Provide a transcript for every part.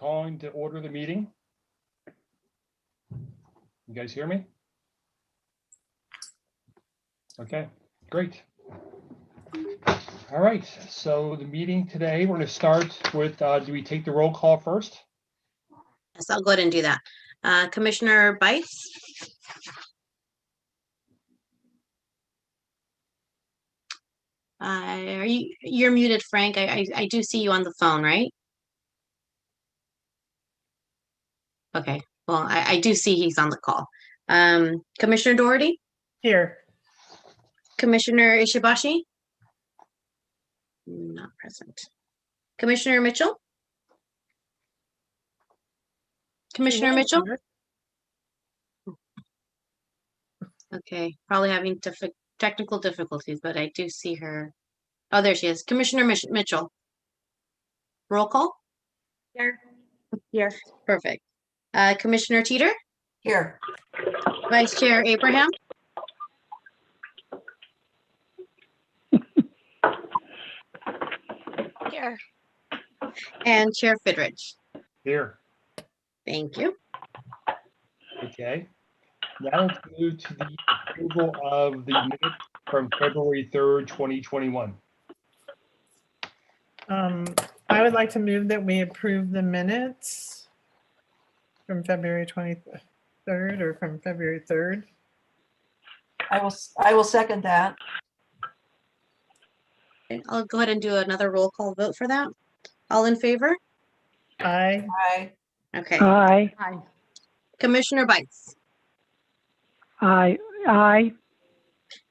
Calling to order the meeting. You guys hear me? Okay, great. All right, so the meeting today, we're going to start with, do we take the roll call first? Yes, I'll go ahead and do that. Commissioner Bice? You're muted, Frank. I do see you on the phone, right? Okay, well, I do see he's on the call. Commissioner Doherty? Here. Commissioner Ishibashi? Not present. Commissioner Mitchell? Commissioner Mitchell? Okay, probably having technical difficulties, but I do see her. Oh, there she is. Commissioner Mitchell. Roll call? Here. Here. Perfect. Commissioner Teeter? Here. Vice Chair Abraham? Here. And Chair Fidrich. Here. Thank you. Okay. Now let's move to the approval of the minutes from February 3rd, 2021. I would like to move that we approve the minutes from February 23rd or from February 3rd. I will second that. Okay, I'll go ahead and do another roll call vote for that. All in favor? Aye. Aye. Okay. Aye. Aye. Commissioner Bites? Aye. Aye.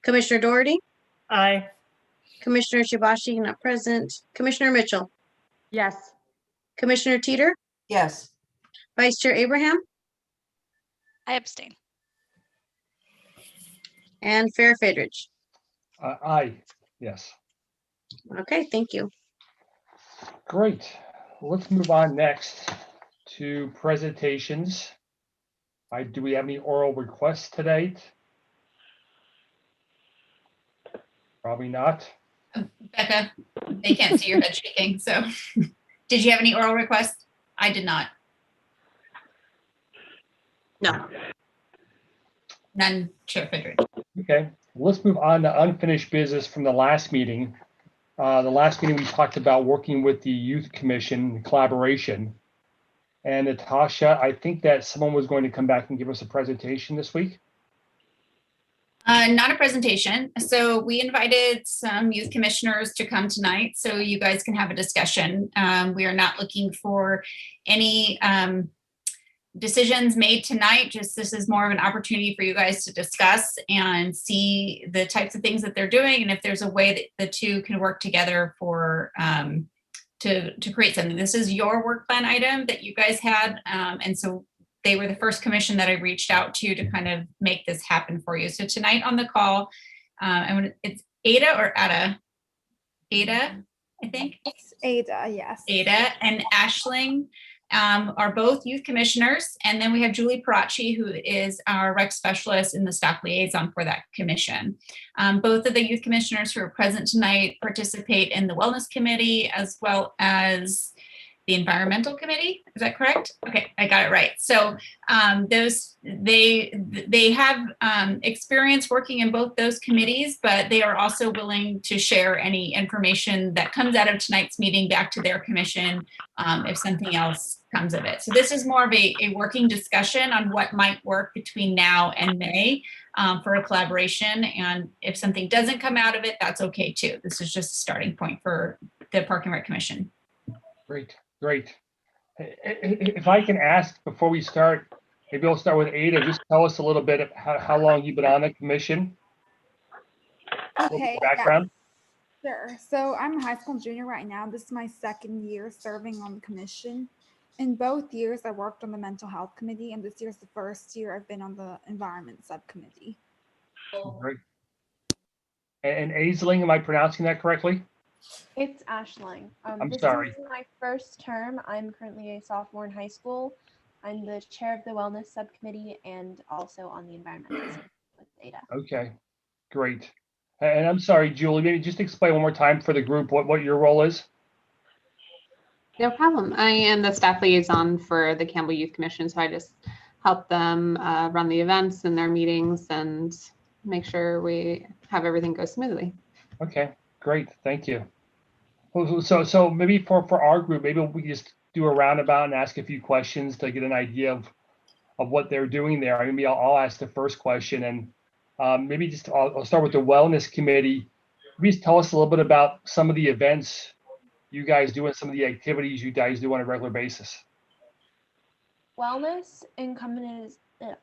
Commissioner Doherty? Aye. Commissioner Shibashi, not present. Commissioner Mitchell? Yes. Commissioner Teeter? Yes. Vice Chair Abraham? I abstain. And Chair Fidrich. Aye, yes. Okay, thank you. Great. Let's move on next to presentations. Do we have any oral requests today? Probably not. Becca, they can't see your head shaking, so did you have any oral requests? I did not. No. None, Chair Fidrich. Okay, let's move on to unfinished business from the last meeting. The last meeting we talked about working with the Youth Commission collaboration. And Natasha, I think that someone was going to come back and give us a presentation this week. Not a presentation. So we invited some youth commissioners to come tonight so you guys can have a discussion. We are not looking for any decisions made tonight. Just this is more of an opportunity for you guys to discuss and see the types of things that they're doing and if there's a way that the two can work together for to create something. This is your work plan item that you guys had, and so they were the first commission that I reached out to kind of make this happen for you. So tonight on the call, it's Ada or Ada? Ada, I think. It's Ada, yes. Ada and Ashling are both youth commissioners. And then we have Julie Parachi, who is our rec specialist and the staff liaison for that commission. Both of the youth commissioners who are present tonight participate in the wellness committee as well as the environmental committee. Is that correct? Okay, I got it right. So they have experience working in both those committees, but they are also willing to share any information that comes out of tonight's meeting back to their commission if something else comes of it. So this is more of a working discussion on what might work between now and May for a collaboration. And if something doesn't come out of it, that's okay too. This is just a starting point for the Park and Rec Commission. Great. Great. If I can ask before we start, maybe I'll start with Ada. Just tell us a little bit of how long you've been on the commission. Okay. Background. Yeah, sure. So I'm a high school junior right now. This is my second year serving on the commission. In both years, I worked on the mental health committee, and this year's the first year I've been on the environment subcommittee. Great. And Aisling, am I pronouncing that correctly? It's Ashling. I'm this sorry. is my first term. I'm currently a sophomore in high school. I'm the chair of the wellness subcommittee and also on the environmental subcommittee with Ada. Okay, great. And I'm sorry, Julie, maybe just explain one more time for the group what your role is. No problem. I am the staff liaison for the Campbell Youth Commission, so I just help them run the events and their meetings and make sure we have everything go smoothly. Okay, great. Thank you. So maybe for our group, maybe we just do a roundabout and ask a few questions to get an idea of what they're doing there. Maybe I'll ask the first question, and maybe just I'll start with the wellness committee. Please tell us a little bit about some of the events you guys do and some of the activities you guys do on a regular basis. Wellness encompasses, the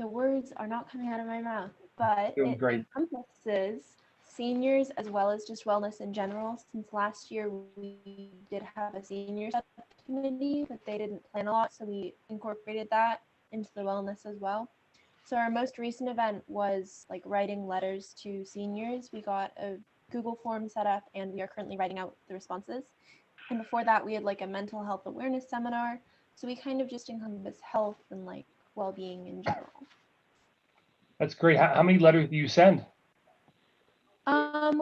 words are not coming out of my mouth, but Doing it great. encompasses seniors as well as just wellness in general. Since last year we did have a senior subcommittee, but they didn't plan a lot, so we incorporated that into the wellness as well. So our most recent event was like writing letters to seniors. We got a Google form set up and we are currently writing out the responses. And before that, we had like a mental health awareness seminar. So we kind of just encompass health and like well-being in general. That's great. How many letters do you send? We're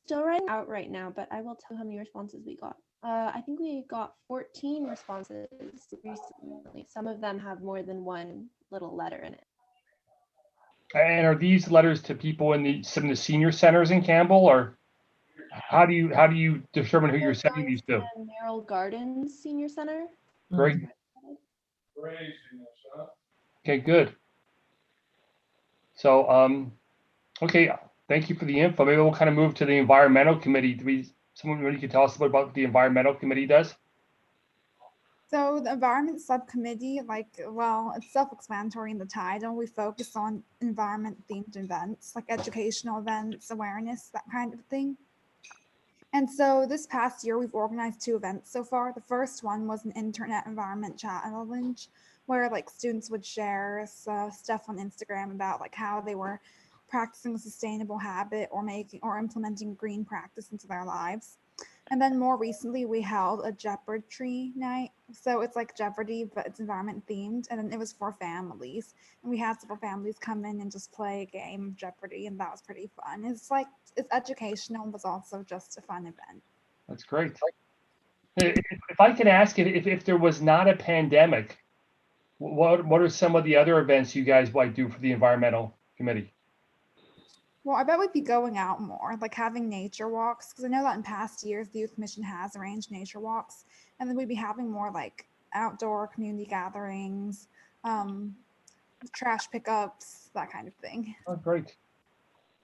still writing out right now, but I will tell you how many responses we got. I think we got 14 responses recently. Some of them have more than one little letter in it. And are these letters to people in some of the senior centers in Campbell, or how do you determine who you're sending these to? Merrill Gardens Senior Center. Great. Okay, good. So, okay, thank you for the info. Maybe we'll kind of move to the environmental committee. Someone really could tell us a bit about what the environmental committee does? So the environment subcommittee, it's self-explanatory in the title. We focus on environment-themed events, like educational events, awareness, that kind of thing. And so this past year, we've organized 2 events so far. The first one was an internet environment challenge, where like students would share stuff on Instagram about like how they were practicing a sustainable habit or implementing green practice into their lives. And then more recently, we held a Jeopardy night. So it's like Jeopardy, but it's environment themed. And then it was for families. And we had several families come in and just play a game of Jeopardy. And that was pretty fun. It's educational, but also just a fun event. That's great. If I could ask, if there was not a pandemic, what are some of the other events you guys might do for the environmental committee? Well, I bet we'd be going out more, like having nature walks, because I know that in past years, the Youth Commission has arranged nature walks, and then we'd be having more like outdoor community gatherings, trash pickups, that kind of thing. Oh, great.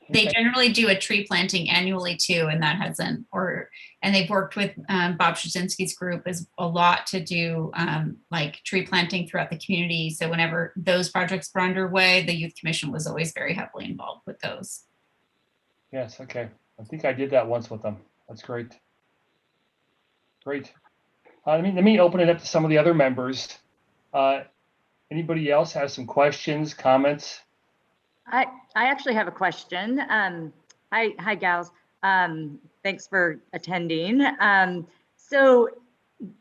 They Okay. generally do a tree planting annually too, and that hasn't, and they've worked with Bob Straczynski's group as a lot to do like tree planting throughout the community. So whenever those projects were underway, the Youth Commission was always very heavily involved with those. Yes, okay. I think I did that once with them. That's great. Great. Let me open it up to some of the other members. Anybody else has some questions, comments? I actually have a question. Hi gals. Thanks for attending. So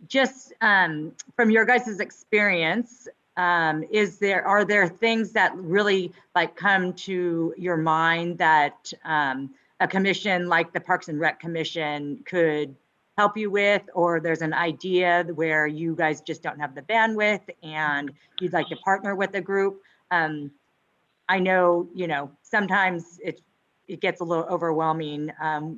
just from your guys' experience, are there things that really like come to your mind that a commission like the Parks and Rec Commission could help you with, or there's an idea where you guys just don't have the bandwidth and you'd like to partner with a group? I know, sometimes it gets a little overwhelming,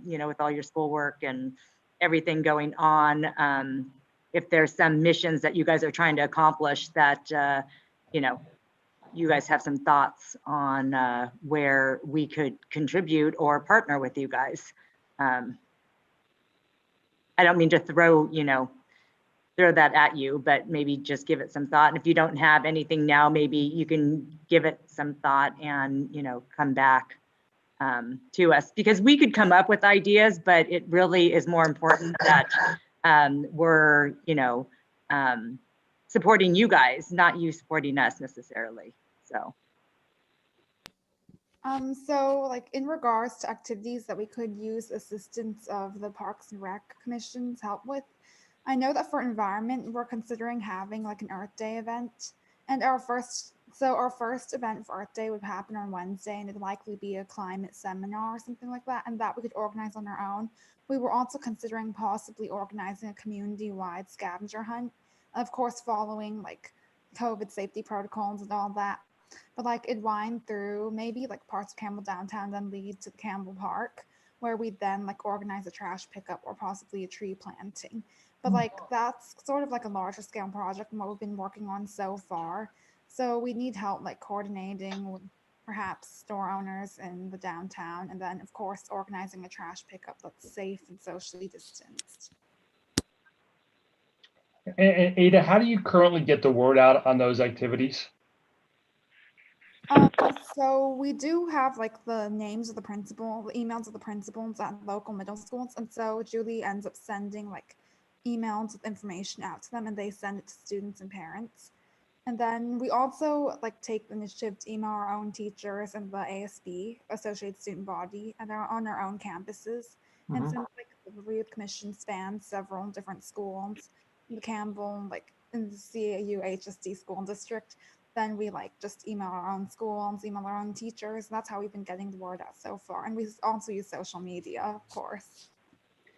with all your schoolwork and everything going on. If there's some missions that you guys are trying to accomplish that, you guys have some thoughts on where we could contribute or partner with you guys. I don't mean to throw that at you, but maybe just give it some thought. And if you don't have anything now, maybe you can give it some thought and, come back to us, because we could come up with ideas, but it really is more important that we're, supporting you guys, not you supporting us necessarily. So like in regards to activities that we could use assistance of the Parks and Rec Commission's help with, I know that for environment, we're considering having like an Earth Day event. And our first So our first event for Earth Day would happen on Wednesday, and it'd likely be a climate seminar or something like that, and that we could organize on our own. We were also considering possibly organizing a community-wide scavenger hunt, of course, following like COVID safety protocols and all that. But like it'd wind through maybe like parts of Campbell downtown, then lead to Campbell Park, where we'd then like organize a trash pickup or possibly a tree planting. But like that's sort of like a larger scale project than what we've been working on so far. So we need help like coordinating with perhaps store owners in the downtown, and then of course organizing a trash pickup that's safe and socially distanced. And Ada, how do you currently get the word out on those activities? So we do have like the names of the principal, the emails of the principals at local middle schools. And so Julie ends up sending like emails with information out to them, and they send it to students and parents. And then we also like take the initiative to email our own teachers and the ASB, Associated Student Body, and they're on our own campuses. And since like the Youth Commission spans several different schools, the Campbell, like in the CAU HSD school district, then we like just email our own schools, email our own teachers. That's how we've been getting the word out so far. And we also use social media, of course.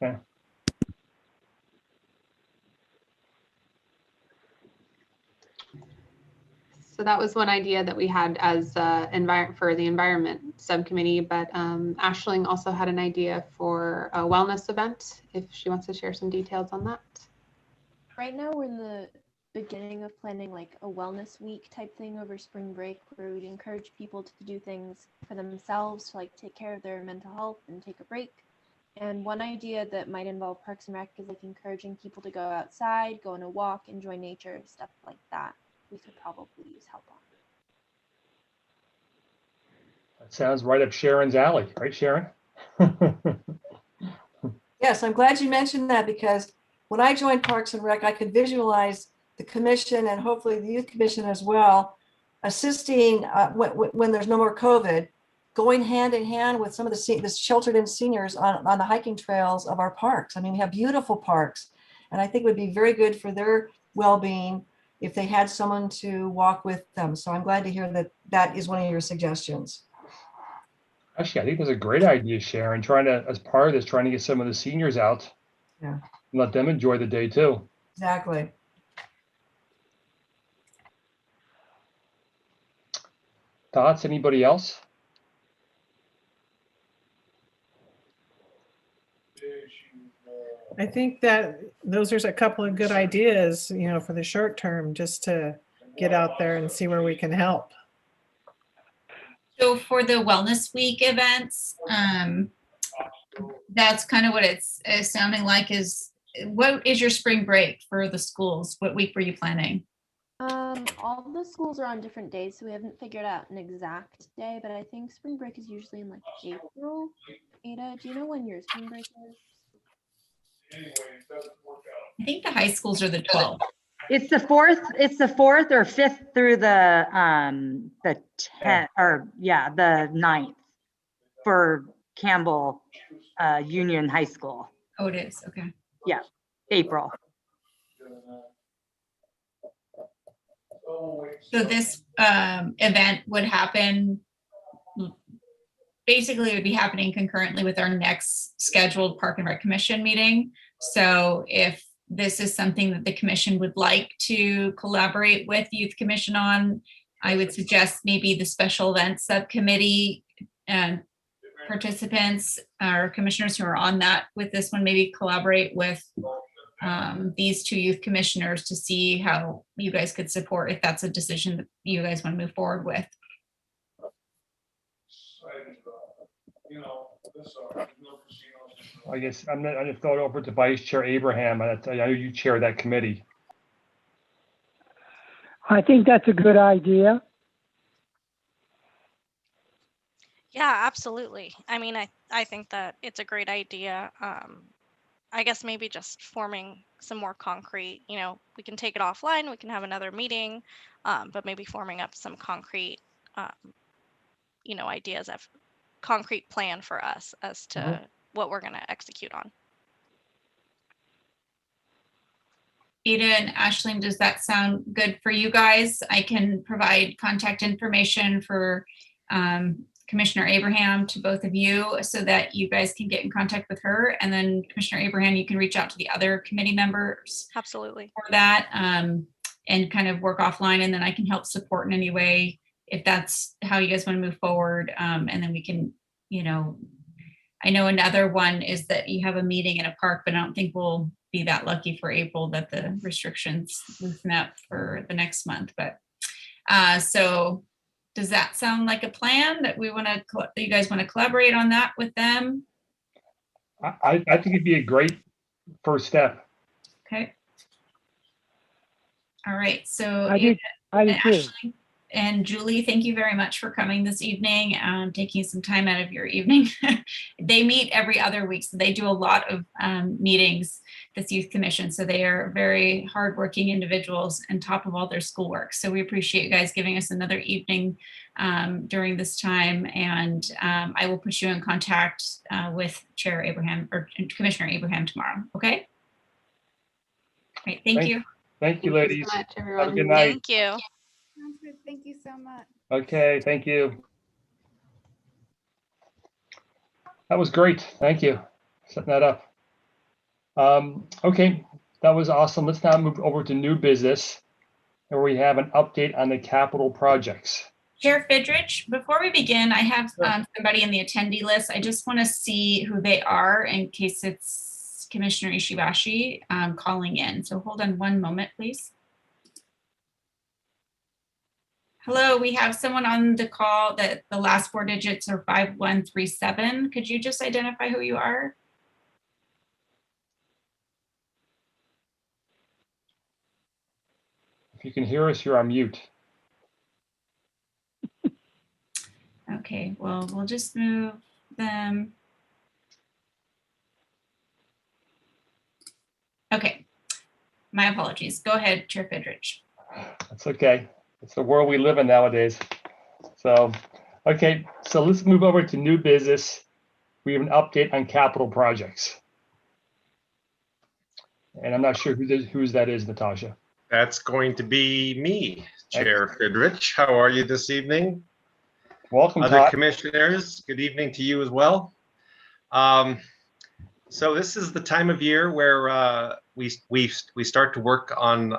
Okay. So that was one idea that we had as for the environment subcommittee, but Aisling also had an idea for a wellness event, if she wants to share some details on that. Right now we're in the beginning of planning like a wellness week type thing over spring break, where we'd encourage people to do things for themselves to like take care of their mental health and take a break. And one idea that might involve Parks and Rec is like encouraging people to go outside, go on a walk, enjoy nature, stuff like that. We could probably use help on. That sounds right up Sharon's alley, right, Sharon? Yes, I'm glad you mentioned that, because when I joined Parks and Rec, I could visualize the commission and hopefully the youth commission as well, assisting when there's no more COVID, going hand in hand with some of the sheltered in seniors on the hiking trails of our parks. I mean, we have beautiful parks, and I think it would be very good for their well-being if they had someone to walk with them. So I'm glad to hear that that is one of your suggestions. Actually, I think that's a great idea, Sharon, as part of this, trying to get some of the seniors out. Yeah. And let them enjoy the day too. Exactly. Thoughts, anybody else? I think that those are a couple of good ideas, you know, for the short term, just to get out there and see where we can help. So for the Wellness Week events, that's kind of what it's sounding like. What is your spring break for the schools? What week were you planning? All the schools are on different days, so we haven't figured out an exact day, but I think spring break is usually in like April. Ada, do you know when your spring break is? I think the high schools are the 12th. It's the 4th or 5th through the 10th, or yeah, the 9th for Campbell Union High School. Oh, it is. Okay. Yeah, April. So this event would happen, basically it would be happening concurrently with our next scheduled Park and Rec Commission meeting. So if this is something that the commission would like to collaborate with Youth Commission on, I would suggest maybe the special events subcommittee and participants or commissioners who are on that with this one, maybe collaborate with these two youth commissioners to see how you guys could support, if that's a decision that you guys want to move forward with. I guess I'm going to throw it over to Vice Chair Abraham. I know you chair that committee. I think that's a good idea. Yeah, absolutely. I mean, I think that it's a great idea. I guess maybe just forming some more concrete, you know, we can take it offline, we can have another meeting, but maybe forming up some concrete, you know, ideas of concrete plan for us as to what we're going to execute on. Ada and Aisling, does that sound good for you guys? I can provide contact information for Commissioner Abraham to both of you so that you guys can get in contact with her. And then Commissioner Abraham, you can reach out to the other committee members Absolutely. for that and kind of work offline, and then I can help support in any way if that's how you guys want to move forward. And then we can, you know, I know another one is that you have a meeting in a park, but I don't think we'll be that lucky for April that the restrictions loosen up for the next month. But so does that sound like a plan that we want to, that you guys want to collaborate on that with them? I think it'd be a great first step. Okay. All right. So I do too. Ashley and Julie, thank you very much for coming this evening, taking some time out of your evening. They meet every other week, so they do a lot of meetings, this youth commission. So they are very hardworking individuals on top of all their schoolwork. So we appreciate you guys giving us another evening during this time. And I will put you in contact with Chair Abraham or Commissioner Abraham tomorrow. Okay. Great. Thank you. Thank you, ladies. so much, Have a everyone. good night. Thank you. Sounds good. Thank you so much. Okay, thank you. That was great. Thank you. Setting that up. Okay, that was awesome. Let's now move over to new business, where we have an update on the capital projects. Chair Fidrich, before we begin, I have somebody in the attendee list. I just want to see who they are in case it's Commissioner Ishibashi calling in. So hold on one moment, please. Hello, we have someone on the call that the last four digits are 5137. Could you just identify who you are? If you can hear us, you're on mute. Okay, well, we'll just move them. Okay, my apologies. Go ahead, Chair Fidrich. That's okay. It's the world we live in nowadays. So, okay, so let's move over to new business. We have an update on capital projects. And I'm not sure whose that is, Natasha. That's going to be me, Chair Fidrich. How are you this evening? Welcome, Other Todd. commissioners, good evening to you as well. So this is the time of year where we start to work on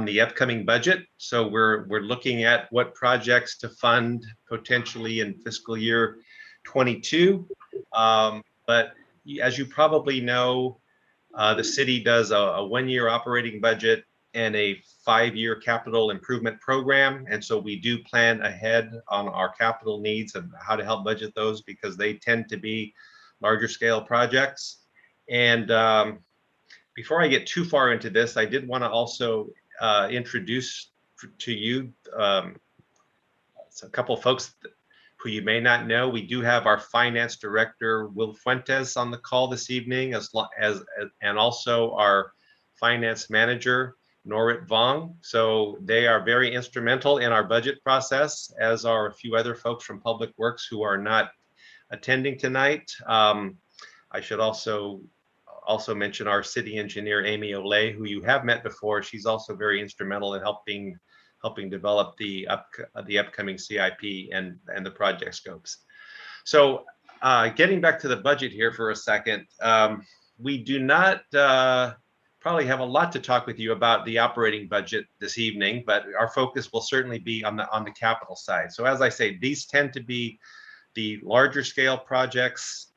the upcoming budget. So we're looking at what projects to fund potentially in fiscal year 22. But as you probably know, the city does a one-year operating budget and a 5-year capital improvement program. And so we do plan ahead on our capital needs and how to help budget those, because they tend to be larger scale projects. And before I get too far into this, I did want to also introduce to you a couple of folks who you may not know. We do have our finance director, Will Fuentes, on the call this evening, and also our finance manager, Norit Vong. So they are very instrumental in our budget process, as are a few other folks from Public Works who are not attending tonight. I should also mention our city engineer, Amy Olay, who you have met before. She's also very instrumental in helping develop the upcoming CIP and the project scopes. So getting back to the budget here for a second, we do not probably have a lot to talk with you about the operating budget this evening, but our focus will certainly be on the capital side. So as I say, these tend to be the larger scale projects,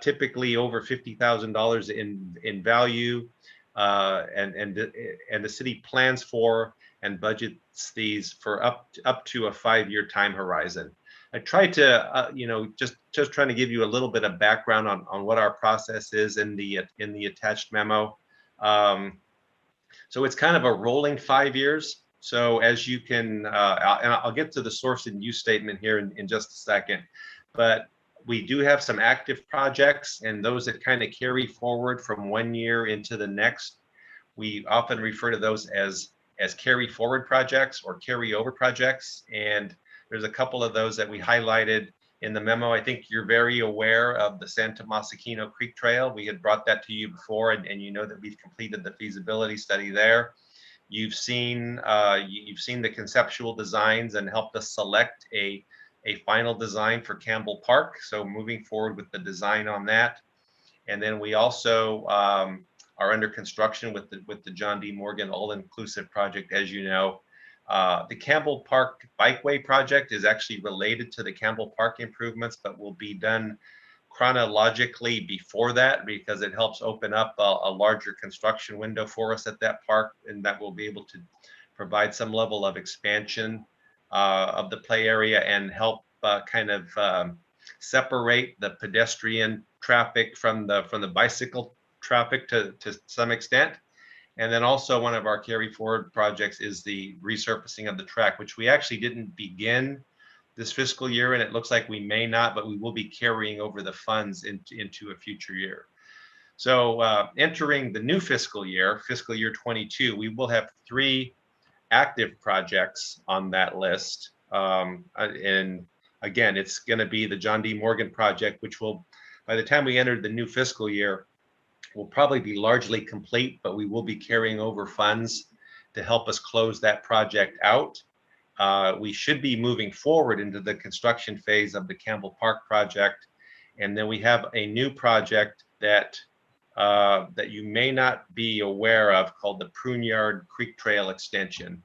typically over $50,000 in value, and the city plans for and budgets these for up to a 5-year time horizon. I tried to, just trying to give you a little bit of background on what our process is in the attached memo. So it's kind of a rolling 5 years. So as you can, and I'll get to the source and use statement here in just a second, but we do have some active projects, and those that kind of carry forward from 1 year into the next. We often refer to those as carry forward projects or carryover projects. And there's a couple of those that we highlighted in the memo. I think you're very aware of the San Tomasquino Creek Trail. We had brought that to you before, and you know that we've completed the feasibility study there. You've seen the conceptual designs and helped us select a final design for Campbell Park. So moving forward with the design on that. And then we also are under construction with the John D. Morgan all-inclusive project, as you know. The Campbell Park Bikeway project is actually related to the Campbell Park improvements, but will be done chronologically before that, because it helps open up a larger construction window for us at that park, and that will be able to provide some level of expansion of the play area and help kind of separate the pedestrian traffic from the bicycle traffic to some extent. And then also one of our carry forward projects is the resurfacing of the track, which we actually didn't begin this fiscal year, and it looks like we may not, but we will be carrying over the funds into a future year. So entering the new fiscal year 22, we will have 3 active projects on that list. And again, it's going to be the John D. Morgan project, which will, by the time we enter the new fiscal year, will probably be largely complete, but we will be carrying over funds to help us close that project out. We should be moving forward into the construction phase of the Campbell Park project. And then we have a new project that you may not be aware of called the Pruneyard Creek Trail Extension.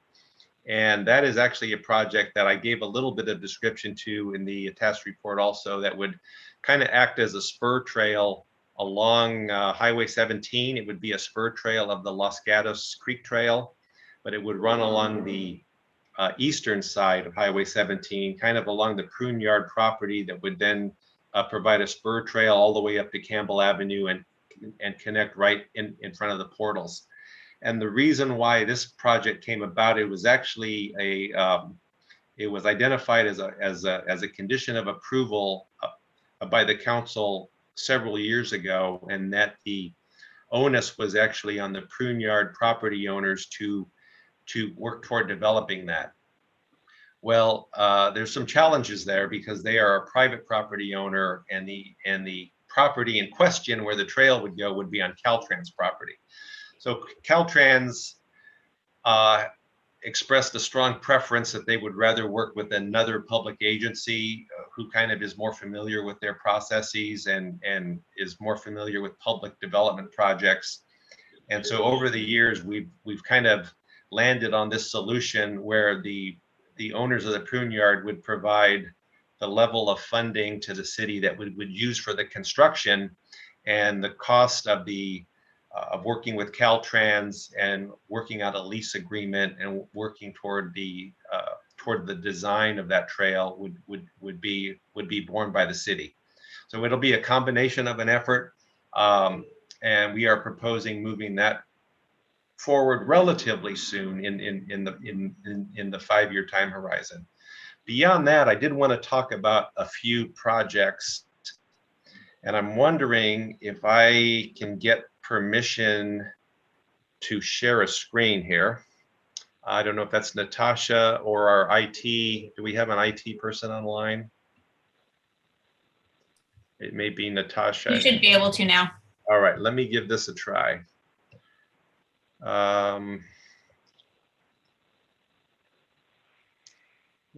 And that is actually a project that I gave a little bit of description to in the attached report also, that would kind of act as a spur trail along Highway 17. It would be a spur trail of the Los Gatos Creek Trail, but it would run along the eastern side of Highway 17, kind of along the Pruneyard property, that would then provide a spur trail all the way up to Campbell Avenue and connect right in front of the portals. And the reason why this project came about, it was actually it was identified as a condition of approval by the council several years ago, and that the onus was actually on the Pruneyard property owners to work toward developing that. Well, there's some challenges there, because they are a private property owner, and the property in question where the trail would go would be on Caltrans property. So Caltrans expressed a strong preference that they would rather work with another public agency who kind of is more familiar with their processes and is more familiar with public development projects. And so over the years, we've kind of landed on this solution where the owners of the Pruneyard would provide the level of funding to the city that would use for the construction, and the cost of working with Caltrans and working out a lease agreement and working toward the design of that trail would be borne by the city. So it'll be a combination of an effort, and we are proposing moving that forward relatively soon in the 5-year time horizon. Beyond that, I did want to talk about a few projects, and I'm wondering if I can get permission to share a screen here. I don't know if that's Natasha or our IT. Do we have an IT person online? It may be Natasha. You should be able to now. All right, let me give this a try.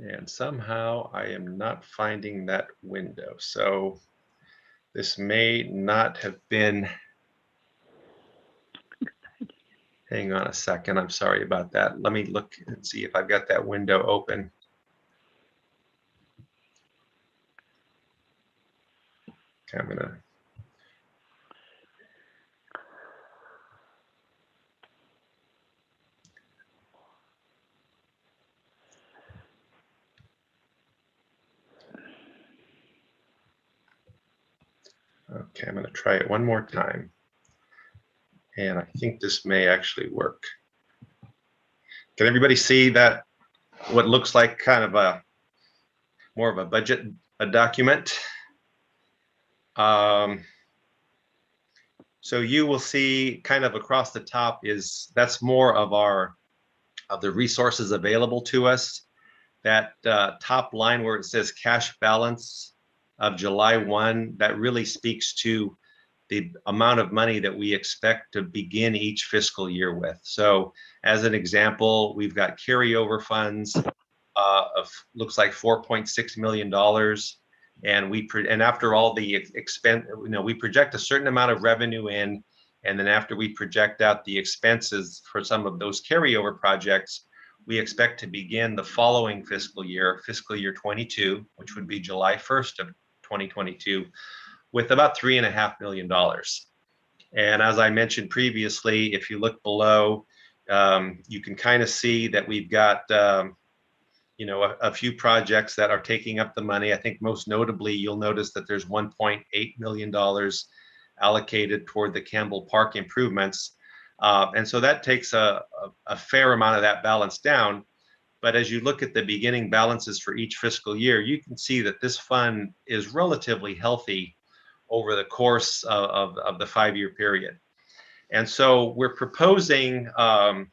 And somehow I am not finding that window. So this may not have been. Hang on a second. I'm sorry about that. Let me look and see if I've got that window open. Okay, I'm gonna. Okay, I'm going to try it one more time. And I think this may actually work. Can everybody see that, what looks like kind of more of a budget document? So you will see kind of across the top that's more of the resources available to us. That top line where it says cash balance of July 1, that really speaks to the amount of money that we expect to begin each fiscal year with. So as an example, we've got carryover funds of looks like $4.6 million. And after all the expense, we project a certain amount of revenue in, and then after we project out the expenses for some of those carryover projects, we expect to begin the following fiscal year 22, which would be July 1st of 2022, with about $3.5 million. And as I mentioned previously, if you look below, you can kind of see that we've got a few projects that are taking up the money. I think most notably, you'll notice that there's $1.8 million allocated toward the Campbell Park improvements. And so that takes a fair amount of that balance down. But as you look at the beginning balances for each fiscal year, you can see that this fund is relatively healthy over the course of the 5-year period. And so we're proposing a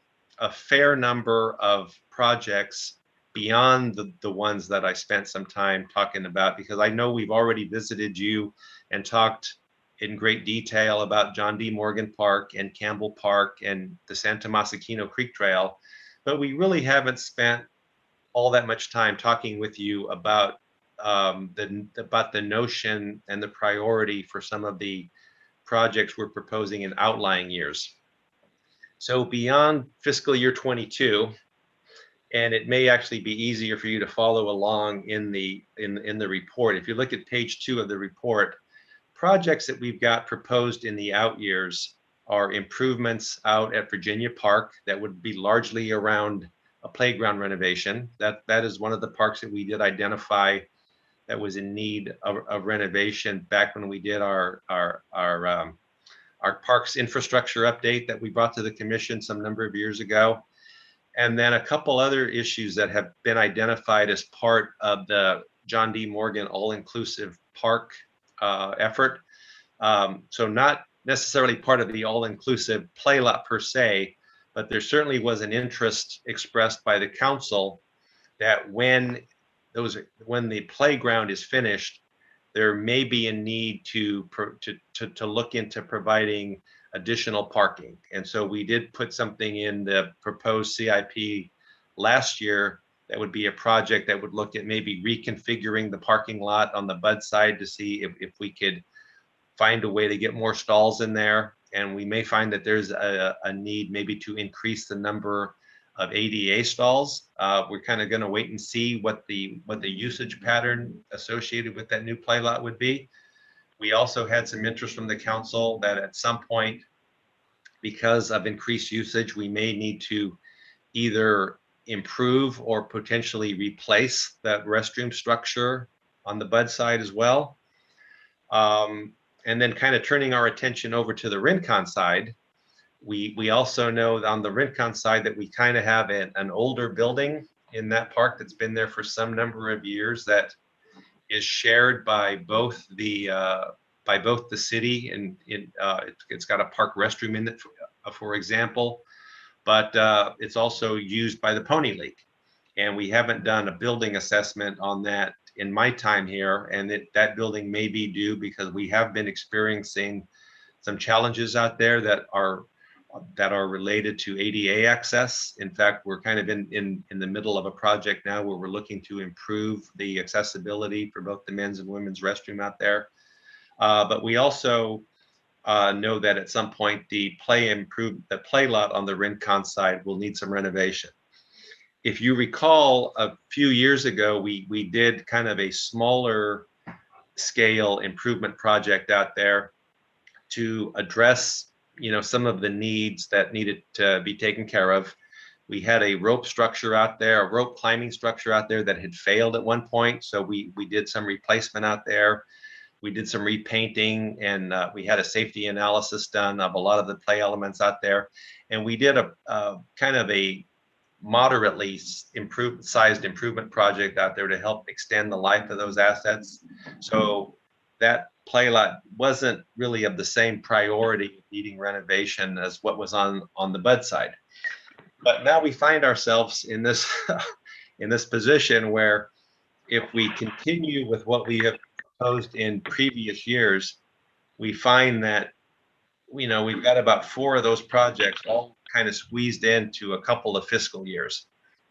fair number of projects beyond the ones that I spent some time talking about, because I know we've already visited you and talked in great detail about John D. Morgan Park and Campbell Park and the San Tomas Aquino Creek Trail, but we really haven't spent all that much time talking with you about the notion and the priority for some of the projects we're proposing in outlying years. So beyond fiscal year 22, and it may actually be easier for you to follow along in the report. If you look at page 2 of the report, projects that we've got proposed in the out years are improvements out at Virginia Park that would be largely around a playground renovation. That is one of the parks that we did identify that was in need of renovation back when we did our parks infrastructure update that we brought to the commission some number of years ago. And then a couple other issues that have been identified as part of the John D. Morgan all-inclusive park effort. So not necessarily part of the all-inclusive play lot per se, but there certainly was an interest expressed by the council that when the playground is finished, there may be a need to look into providing additional parking. And so we did put something in the proposed CIP last year that would be a project that would look at maybe reconfiguring the parking lot on the Bud side to see if we could find a way to get more stalls in there. And we may find that there's a need maybe to increase the number of ADA stalls. We're kind of going to wait and see what the usage pattern associated with that new play lot would be. We also had some interest from the council that at some point, because of increased usage, we may need to either improve or potentially replace that restroom structure on the Bud side as well. And then kind of turning our attention over to the Rincon side, we also know on the Rincon side that we kind of have an older building in that park that's been there for some number of years that is shared by both the city and it's got a park restroom in it, for example, but it's also used by the Pony League. And we haven't done a building assessment on that in my time here, and that building may be due because we have been experiencing some challenges out there that are related to ADA access. In fact, we're kind of in the middle of a project now where we're looking to improve the accessibility for both the men's and women's restroom out there. But we also know that at some point the play lot on the Rincon side will need some renovation. If you recall, a few years ago, we did kind of a smaller scale improvement project out there to address some of the needs that needed to be taken care of. We had a rope structure out there, a rope climbing structure out there that had failed at one point. So we did some replacement out there. We did some repainting, and we had a safety analysis done of a lot of the play elements out there. And we did a kind of a moderately sized improvement project out there to help extend the life of those assets. So that play lot wasn't really of the same priority needing renovation as what was on the Bud side. But now we find ourselves in this position where if we continue with what we have proposed in previous years, we find that, you know, we've got about 4 of those projects all kind of squeezed into a couple of fiscal years.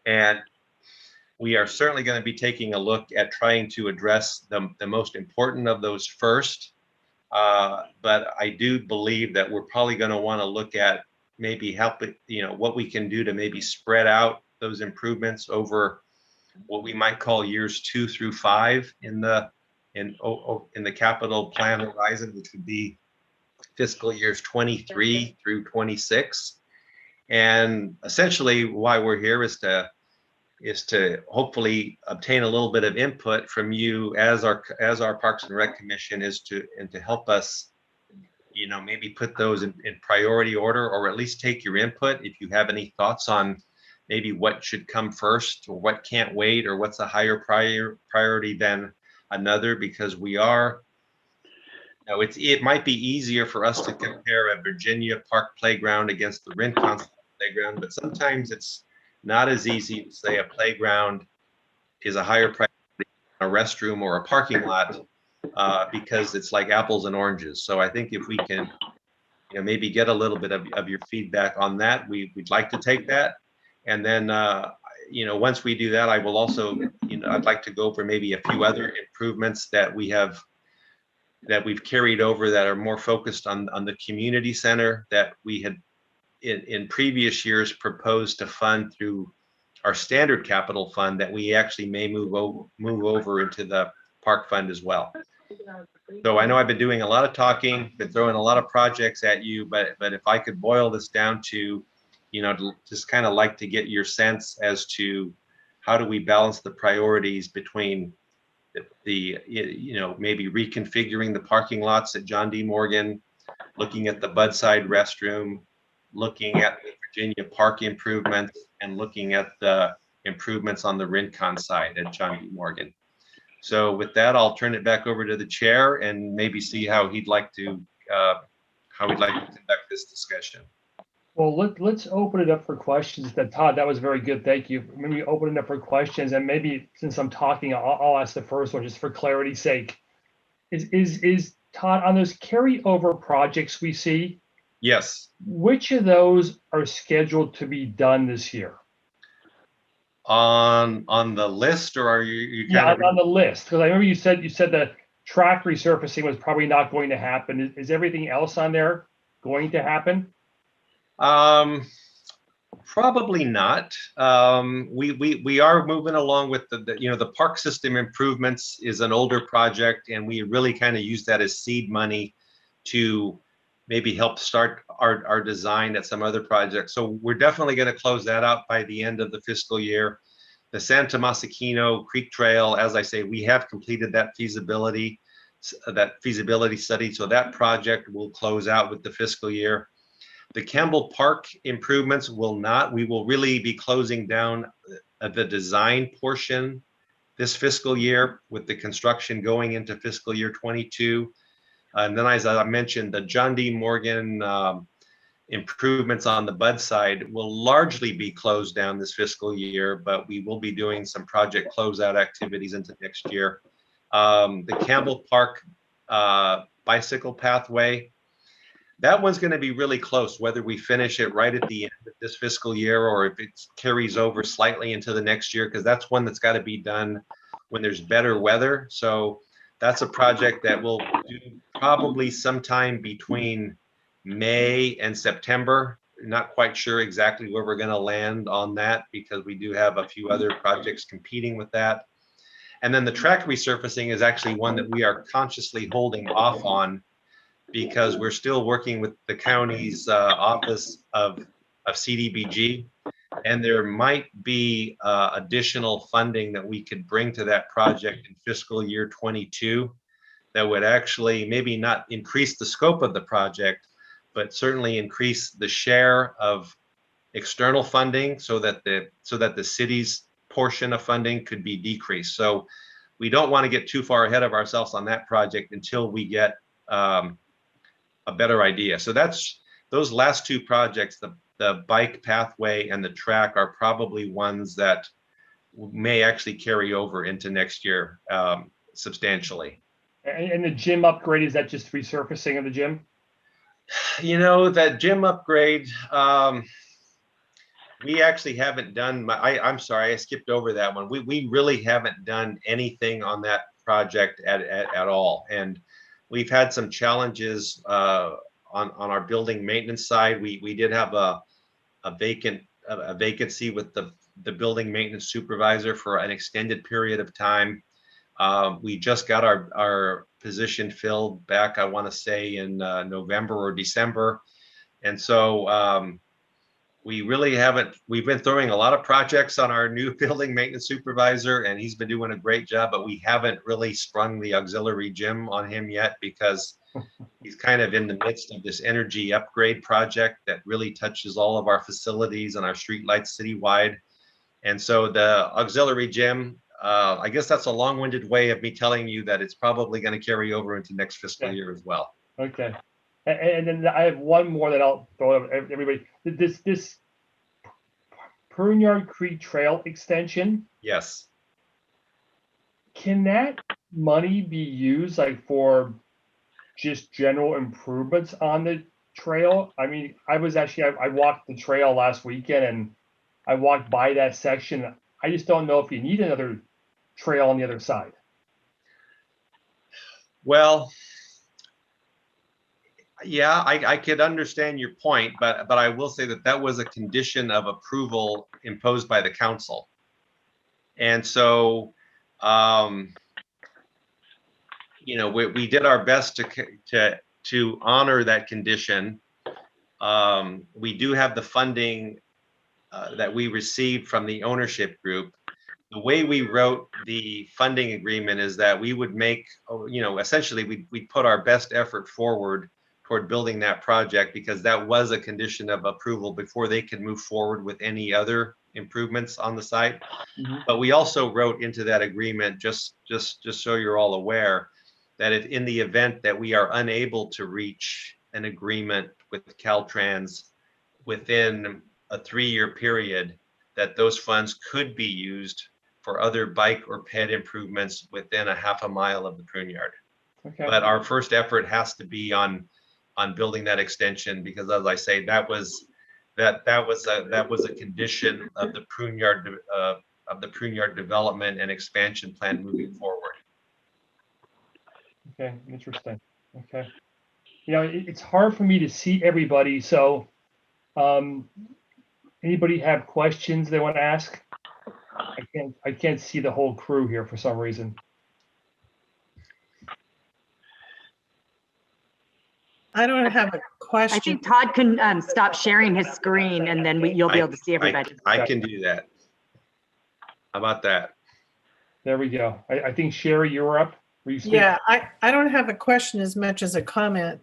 And we are certainly going to be taking a look at trying to address the most important of those first. But I do believe that we're probably going to want to look at maybe helping, you know, what we can do to maybe spread out those improvements over what we might call years 2 through 5 in the capital plan horizon, which would be fiscal years 23 through 26. And essentially why we're here is to hopefully obtain a little bit of input from you as our Parks and Rec Commission to help us, you know, maybe put those in priority order, or at least take your input if you have any thoughts on maybe what should come first, or what can't wait, or what's a higher priority than another, because we are, you know, it might be easier for us to compare a Virginia Park playground against the Rincon playground, but sometimes it's not as easy to say a playground is a higher priority than a restroom or a parking lot, because it's like apples and oranges. So I think if we can, you know, maybe get a little bit of your feedback on that, we'd like to take that. And then, you know, once we do that, I will also, you know, I'd like to go over maybe a few other improvements that we've carried over that are more focused on the community center that we had in previous years proposed to fund through our standard capital fund, that we actually may move over into the park fund as well. So I know I've been doing a lot of talking, been throwing a lot of projects at you, but if I could boil this down to, you know, just kind of like to get your sense as to how do we balance the priorities between the you know, maybe reconfiguring the parking lots at John D. Morgan, looking at the Budside restroom, looking at the Virginia Park improvements, and looking at the improvements on the Rincon side at John D. Morgan. So with that, I'll turn it back over to the chair and maybe see how he'd like to conduct this discussion. Well, let's open it up for questions. Todd, that was very good. Thank you. Maybe open it up for questions, and maybe since I'm talking, I'll ask the first one just for clarity's sake. Is Todd, on those carryover projects we see? Yes. Which of those are scheduled to be done this year? On the list, or are you Yeah, on the list? Because I remember you said the track resurfacing was probably not going to happen. Is everything else on there going to happen? Probably not. We are moving along with the park system improvements is an older project, and we really kind of use that as seed money to maybe help start our design at some other projects. So we're definitely going to close that out by the end of the fiscal year. The San Tomas Aquino Creek Trail, as I say, we have completed that feasibility study. So that project will close out with the fiscal year. The Campbell Park improvements will not. We will really be closing down the design portion this fiscal year, with the construction going into fiscal year 22. And then, as I mentioned, the John D. Morgan improvements on the Bud side will largely be closed down this fiscal year, but we will be doing some project closeout activities into next year. The Campbell Park bicycle pathway, that one's going to be really close, whether we finish it right at the end of this fiscal year or if it carries over slightly into the next year, because that's one that's got to be done when there's better weather. So that's a project that we'll do probably sometime between May and September. Not quite sure exactly where we're going to land on that, because we do have a few other projects competing with that. And then the track resurfacing is actually one that we are consciously holding off on, because we're still working with the county's office of CDBG, and there might be additional funding that we could bring to that project in fiscal year 22 that would actually maybe not increase the scope of the project, but certainly increase the share of external funding, so that the city's portion of funding could be decreased. So we don't want to get too far ahead of ourselves on that project until we get a better idea. So that's those last two projects, the bike pathway and the track, are probably ones that may actually carry over into next year substantially. And the gym upgrade, is that just resurfacing of the gym? That gym upgrade, we actually haven't done, I'm sorry, I skipped over that one. We really haven't done anything on that project at all. And we've had some challenges on our building maintenance side. We did have a vacancy with the building maintenance supervisor for an extended period of time. We just got our position filled back, I want to say in November or December. And so we really haven't, we've been throwing a lot of projects on our new building maintenance supervisor, and he's been doing a great job, but we haven't really sprung the auxiliary gym on him yet because he's kind of in the midst of this energy upgrade project that really touches all of our facilities and our streetlights citywide. And so the auxiliary gym, I guess that's a long-winded way of me telling you that it's probably going to carry over into next fiscal year as well. Okay. And then I have one more that I'll throw at everybody. This Pruneyard Creek Trail extension. Yes. Can that money be used like for just general improvements on the trail? I mean, I walked the trail last weekend and I walked by that section. I just don't know if you need another trail on the other side. Well, yeah, I could understand your point, but I will say that was a condition of approval imposed by the council. And so, we did our best to honor that condition. We do have the funding that we received from the ownership group. The way we wrote the funding agreement is that we would make, essentially we put our best effort forward toward building that project because that was a condition of approval before they could move forward with any other improvements on the site. Mm-hmm. But we also wrote into that agreement, just so you're all aware, that if in the event that we are unable to reach an agreement with Caltrans within a 3-year period, that those funds could be used for other bike or ped improvements within a half a mile of the Pruneyard. Okay. But our first effort has to be on building that extension because, as I say, that was a condition of the Pruneyard development and expansion plan moving forward. Okay, interesting. Okay, it's hard for me to see everybody. So, anybody have questions they want to ask? I can't see the whole crew here for some reason. I don't have a question. I think Todd can stop sharing his screen and then you'll be able to see everybody. I can do that. How about that? There we go. I think Sherry, you're up. Yeah, I don't have a question as much as a comment.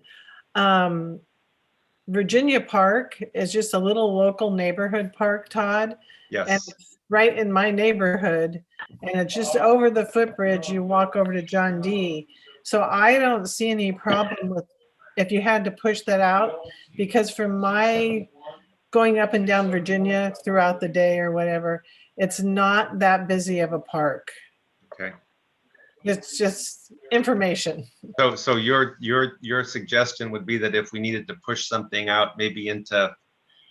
Virginia Park is just a little local neighborhood park, Todd. Yes. And it's right in my neighborhood. And it's just over the footbridge. You walk over to John D. So I don't see any problem with if you had to push that out, because from my going up and down Virginia throughout the day or whatever, it's not that busy of a park. Okay. It's just information. So your suggestion would be that if we needed to push something out maybe into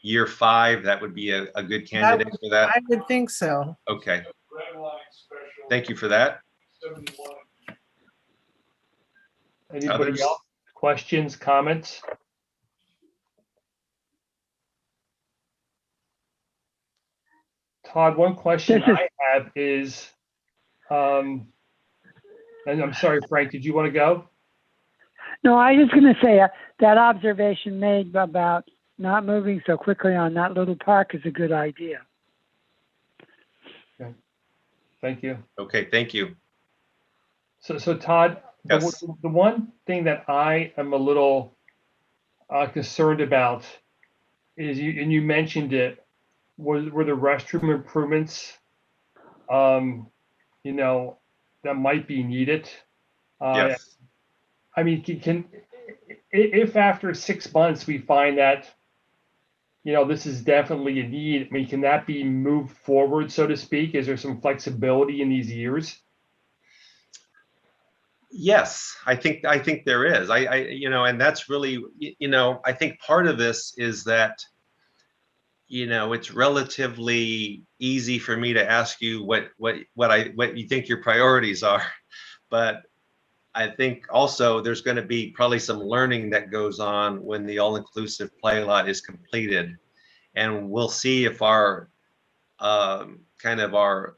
year 5, that would be a good candidate for that? I would think so. Okay. Thank you for that. Anybody else? Questions, comments? Todd, one question I have is, and I'm sorry, Frank, did you want to go? No, I was going to say that observation made about not moving so quickly on that little park is a good idea. Okay. Thank you. Okay, thank you. So Todd, yes. The one thing that I am a little concerned about is you mentioned it, were the restroom improvements, that might be needed. Yes. I mean, if after 6 months we find that, this is definitely a need, I mean, can that be moved forward, so to speak? Is there some flexibility in these years? Yes, I think there is. And that's really, I think part of this is that, it's relatively easy for me to ask you what you think your priorities are, but I think also there's going to be probably some learning that goes on when the all-inclusive play lot is completed, and we'll see if our kind of our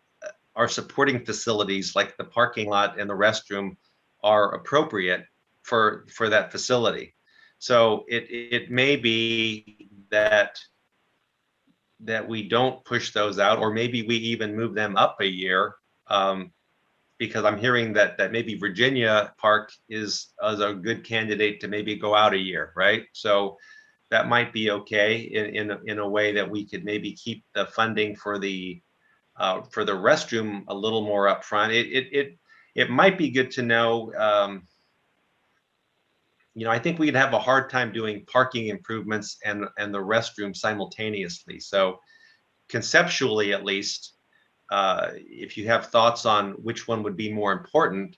supporting facilities like the parking lot and the restroom are appropriate for that facility. So it may be that we don't push those out, or maybe we even move them up a year, because I'm hearing that maybe Virginia Park is a good candidate to maybe go out a year, right? So that might be okay in a way that we could maybe keep the funding for the restroom a little more upfront. It might be good to know. I think we'd have a hard time doing parking improvements and the restroom simultaneously. So conceptually, at least, if you have thoughts on which one would be more important,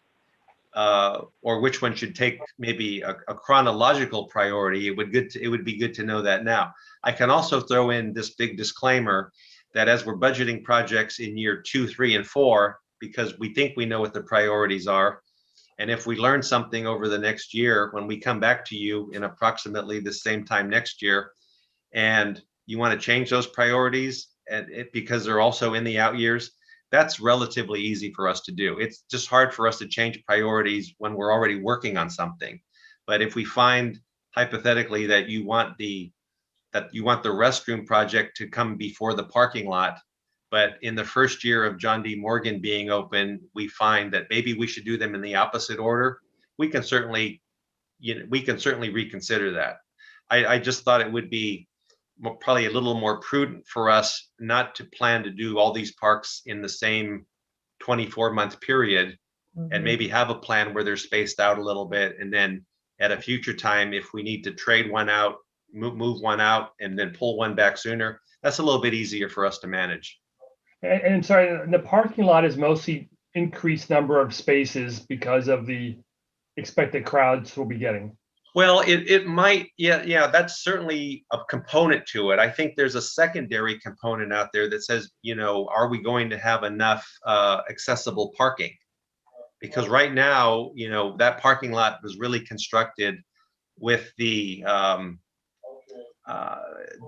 or which one should take maybe a chronological priority, it would be good to know that now. I can also throw in this big disclaimer that as we're budgeting projects in year 2, 3, and 4, because we think we know what the priorities are, and if we learn something over the next year, when we come back to you in approximately the same time next year, and you want to change those priorities, because they're also in the out years, that's relatively easy for us to do. It's just hard for us to change priorities when we're already working on something. But if we find hypothetically that you want the restroom project to come before the parking lot, but in the first year of John D. Morgan being open, we find that maybe we should do them in the opposite order, we can certainly reconsider that. I just thought it would be probably a little more prudent for us not to plan to do all these parks in the same 24-month period, and maybe have a plan where they're spaced out a little bit, and then at a future time, if we need to trade one out, move one out, and then pull one back sooner, that's a little bit easier for us to manage. And sorry, the parking lot is mostly increased number of spaces because of the expected crowds we'll be getting. Well, it might, yeah, that's certainly a component to it. I think there's a secondary component out there that says, are we going to have enough accessible parking? Because right now, that parking lot was really constructed with the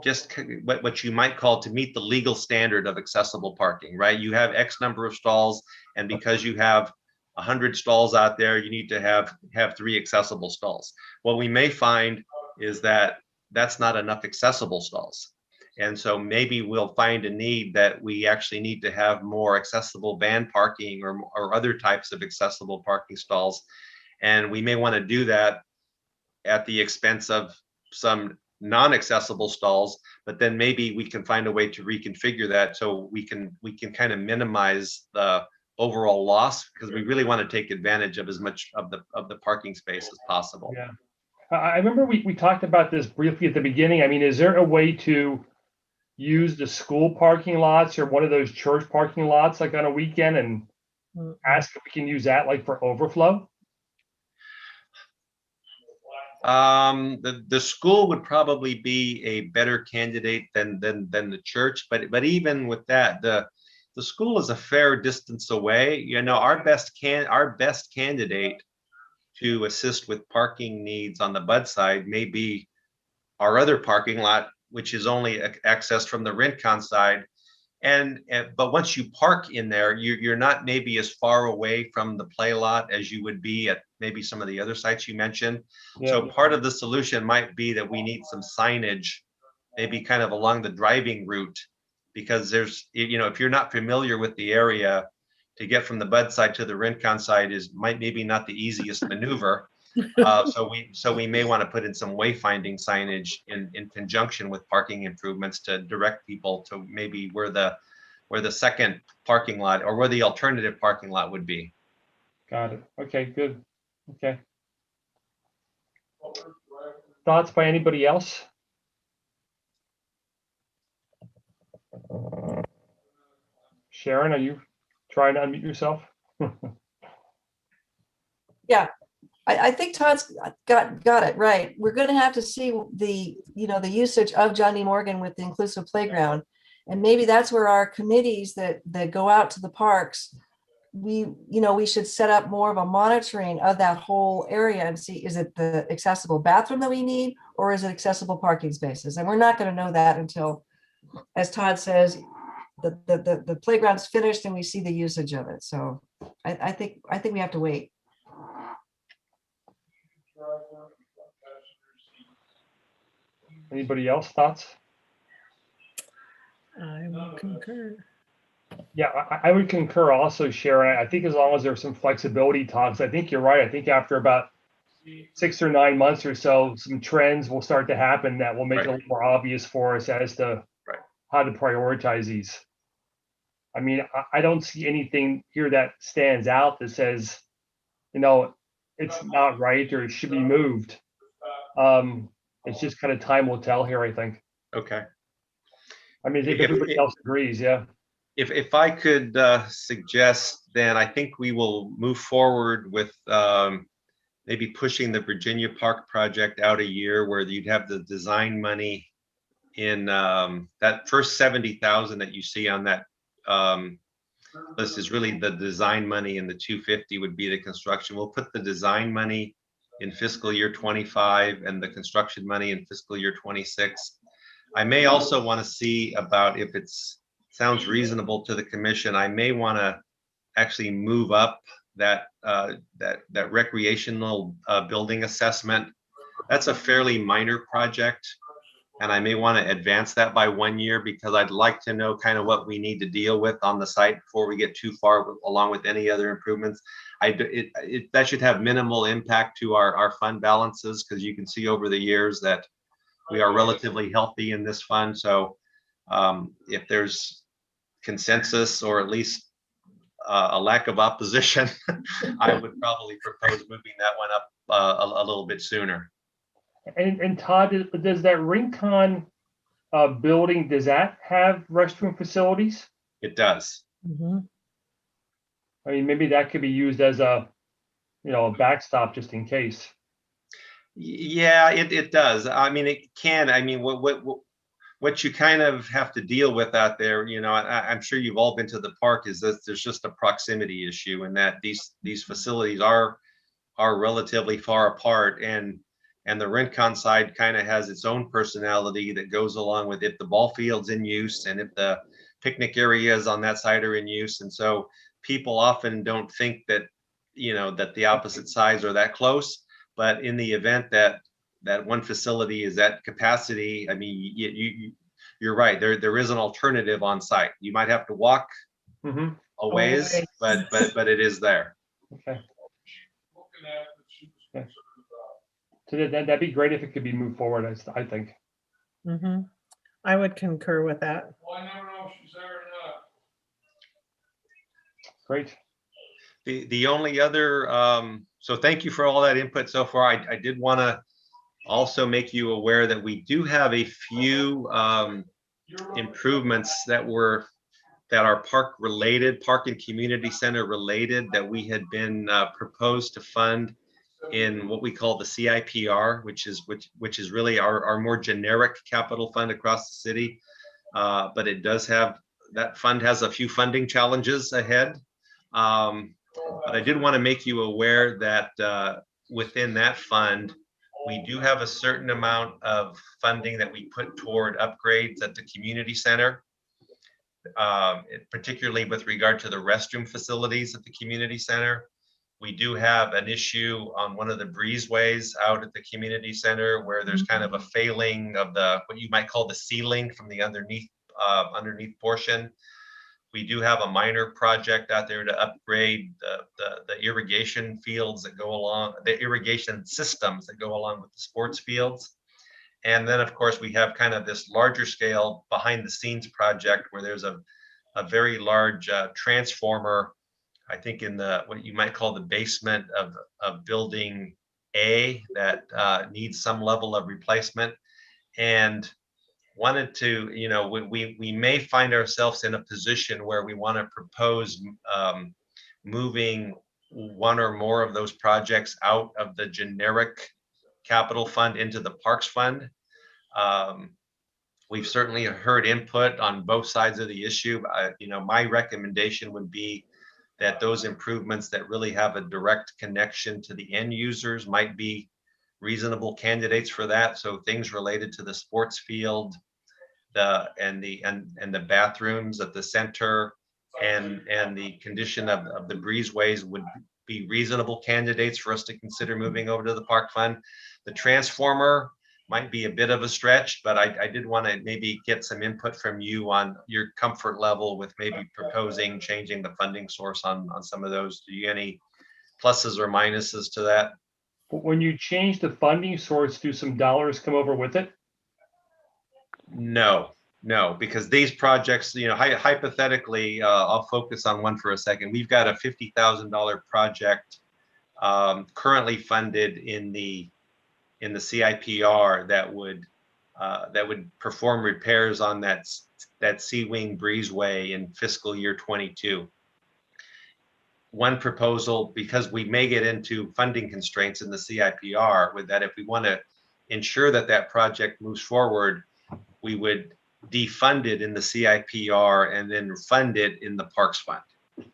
just what you might call to meet the legal standard of accessible parking, right? You have X number of stalls, and because you have 100 stalls out there, you need to have 3 accessible stalls. What we may find is that that's not enough accessible stalls. And so maybe we'll find a need that we actually need to have more accessible van parking or other types of accessible parking stalls. And we may want to do that at the expense of some non-accessible stalls, but then maybe we can find a way to reconfigure that so we can kind of minimize the overall loss, because we really want to take advantage of as much of the parking space as possible. Yeah, I remember we talked about this briefly at the beginning. I mean, is there a way to use the school parking lots or one of those church parking lots like on a weekend and ask if we can use that like for overflow? The school would probably be a better candidate than the church, but even with that, the school is a fair distance away. Our best candidate to assist with parking needs on the Bud side may be our other parking lot, which is only accessed from the Rincon side. But once you park in there, you're not maybe as far away from the play lot as you would be at maybe some of the other sites you mentioned. Yeah. So part of the solution might be that we need some signage, maybe kind of along the driving route, because there's, if you're not familiar with the area, to get from the Bud side to the Rincon side might maybe not the easiest maneuver. So we may want to put in some wayfinding signage in conjunction with parking improvements to direct people to maybe where the second parking lot or where the alternative parking lot would be. Got it. Okay, good. Okay. Thoughts by anybody else? Sharon, are you trying to unmute yourself? Yeah, I think Todd's got it right. We're going to have to see the usage of John D. Morgan with the inclusive playground. And maybe that's where our committees that go out to the parks, we should set up more of a monitoring of that whole area and see, is it the accessible bathroom that we need, or is it accessible parking spaces? And we're not going to know that until, as Todd says, the playground's finished and we see the usage of it. So I think we have to wait. Anybody else thoughts? I will concur. Yeah, I would concur also, Sharon. I think as long as there's some flexibility talks, I think you're right. I think after about 6 or 9 months or so, some trends will start to happen that will make it a little more obvious for us as to how to prioritize these. I mean, I don't see anything here that stands out that says, it's not right or it should be moved. It's just kind of time will tell here, I think. Okay. I mean, I think everybody else agrees, yeah. If I could suggest, then I think we will move forward with maybe pushing the Virginia Park project out a year, where you'd have the design money in that first 70,000 that you see on that list is really the design money, and the 250 would be the construction. We'll put the design money in fiscal year 25 and the construction money in fiscal year 26. I may also want to see about if sounds reasonable to the commission. I may want to actually move up that recreational building assessment. That's a fairly minor project, and I may want to advance that by 1 year, because I'd like to know kind of what we need to deal with on the site before we get too far along with any other improvements. That should have minimal impact to our fund balances, because you can see over the years that we are relatively healthy in this fund. So if there's consensus, or at least a lack of opposition, I would probably propose moving that one up a little bit sooner. And Todd, does that Rincon building, does that have restroom facilities? It does. Mm-hmm. I mean, maybe that could be used as a backstop just in case. Yeah, it does. I mean, it can. I mean, what you kind of have to deal with out there, I'm sure you've all been to the park, is that there's just a proximity issue, and that these facilities are relatively far apart, and the Rincon side kind of has its own personality that goes along with if the ball field's in use and if the picnic areas on that side are in use. And so people often don't think that that the opposite sides are that close, but in the event that one facility is at capacity, I mean, you're right. There is an alternative on site. You might have to walk a ways, but it is there. Okay. Okay. So that'd be great if it could be moved forward, I think. Mm-hmm. I would concur with that. Well, I never know if she's there or not. Great. The only other, so thank you for all that input so far. I did want to also make you aware that we do have a few improvements that are park related, park and community center related, that we had been proposed to fund in what we call the CIPR, which is really our more generic capital fund across the city. But it does have, that fund has a few funding challenges ahead. But I did want to make you aware that within that fund, we do have a certain amount of funding that we put toward upgrades at the community center, particularly with regard to the restroom facilities at the community center. We do have an issue on one of the breezeways out at the community center where there's kind of a failing of what you might call the ceiling from the underneath portion. We do have a minor project out there to upgrade the irrigation fields that go along, the irrigation systems that go along with the sports fields. And then, of course, we have kind of this larger scale behind the scenes project where there's a very large transformer, I think in what you might call the basement of building A, that needs some level of replacement. And wanted to, we may find ourselves in a position where we want to propose moving one or more of those projects out of the generic capital fund into the parks fund. We've certainly heard input on both sides of the issue. My recommendation would be that those improvements that really have a direct connection to the end users might be reasonable candidates for that. So things related to the sports field, and the bathrooms at the center, and the condition of the breezeways would be reasonable candidates for us to consider moving over to the park fund. The transformer might be a bit of a stretch, but I did want to maybe get some input from you on your comfort level with maybe proposing changing the funding source on some of those. Do you have any pluses or minuses to that? When you change the funding source, do some dollars come over with it? No, because these projects, hypothetically, I'll focus on one for a second. We've got a $50,000 project currently funded in the CIPR that would perform repairs on that C-wing breezeway in fiscal year 22. One proposal, because we may get into funding constraints in the CIPR, with that if we want to ensure that project moves forward, we would defund it in the CIPR and then fund it in the Parks Fund.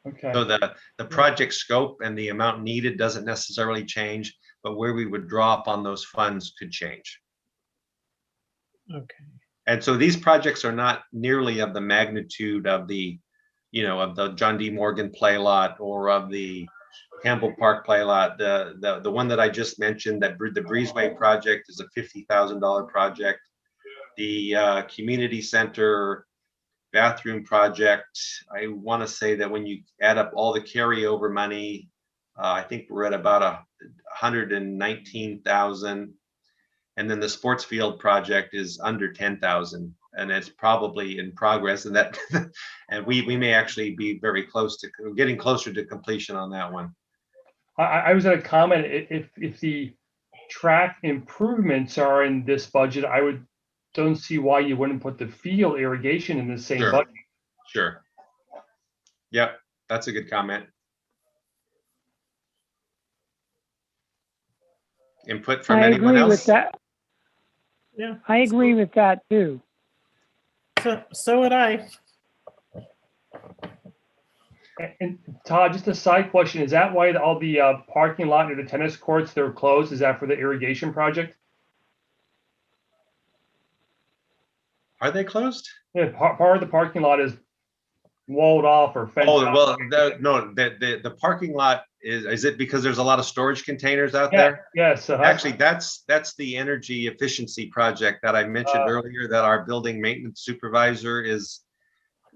Okay. So the project scope and the amount needed doesn't necessarily change, but where we would draw upon those funds could change. Okay. And so these projects are not nearly of the magnitude of the John D. Morgan play lot or of the Campbell Park play lot. The one that I just mentioned, the Breezeway project, is a $50,000 project. The community center bathroom project, I want to say that when you add up all the carryover money, I think we're at about 119,000. And then the sports field project is under 10,000, and it's probably in progress. And that, and we may actually be very close to getting closer to completion on that one. I was going to comment, if the track improvements are in this budget, don't see why you wouldn't put the field irrigation in the same budget. Sure. Yep, that's a good comment. Input from anyone else? With that. Yeah, I agree with that too. So would I. And Todd, just a side question, is that why all the parking lot near the tennis courts, they're closed? Is that for the irrigation project? Are they closed? Yeah, part of the parking lot is walled off or fenced off. Well, no, the parking lot is it because there's a lot of storage containers out there? Yes. Actually, that's the energy efficiency project that I mentioned earlier that our building maintenance supervisor is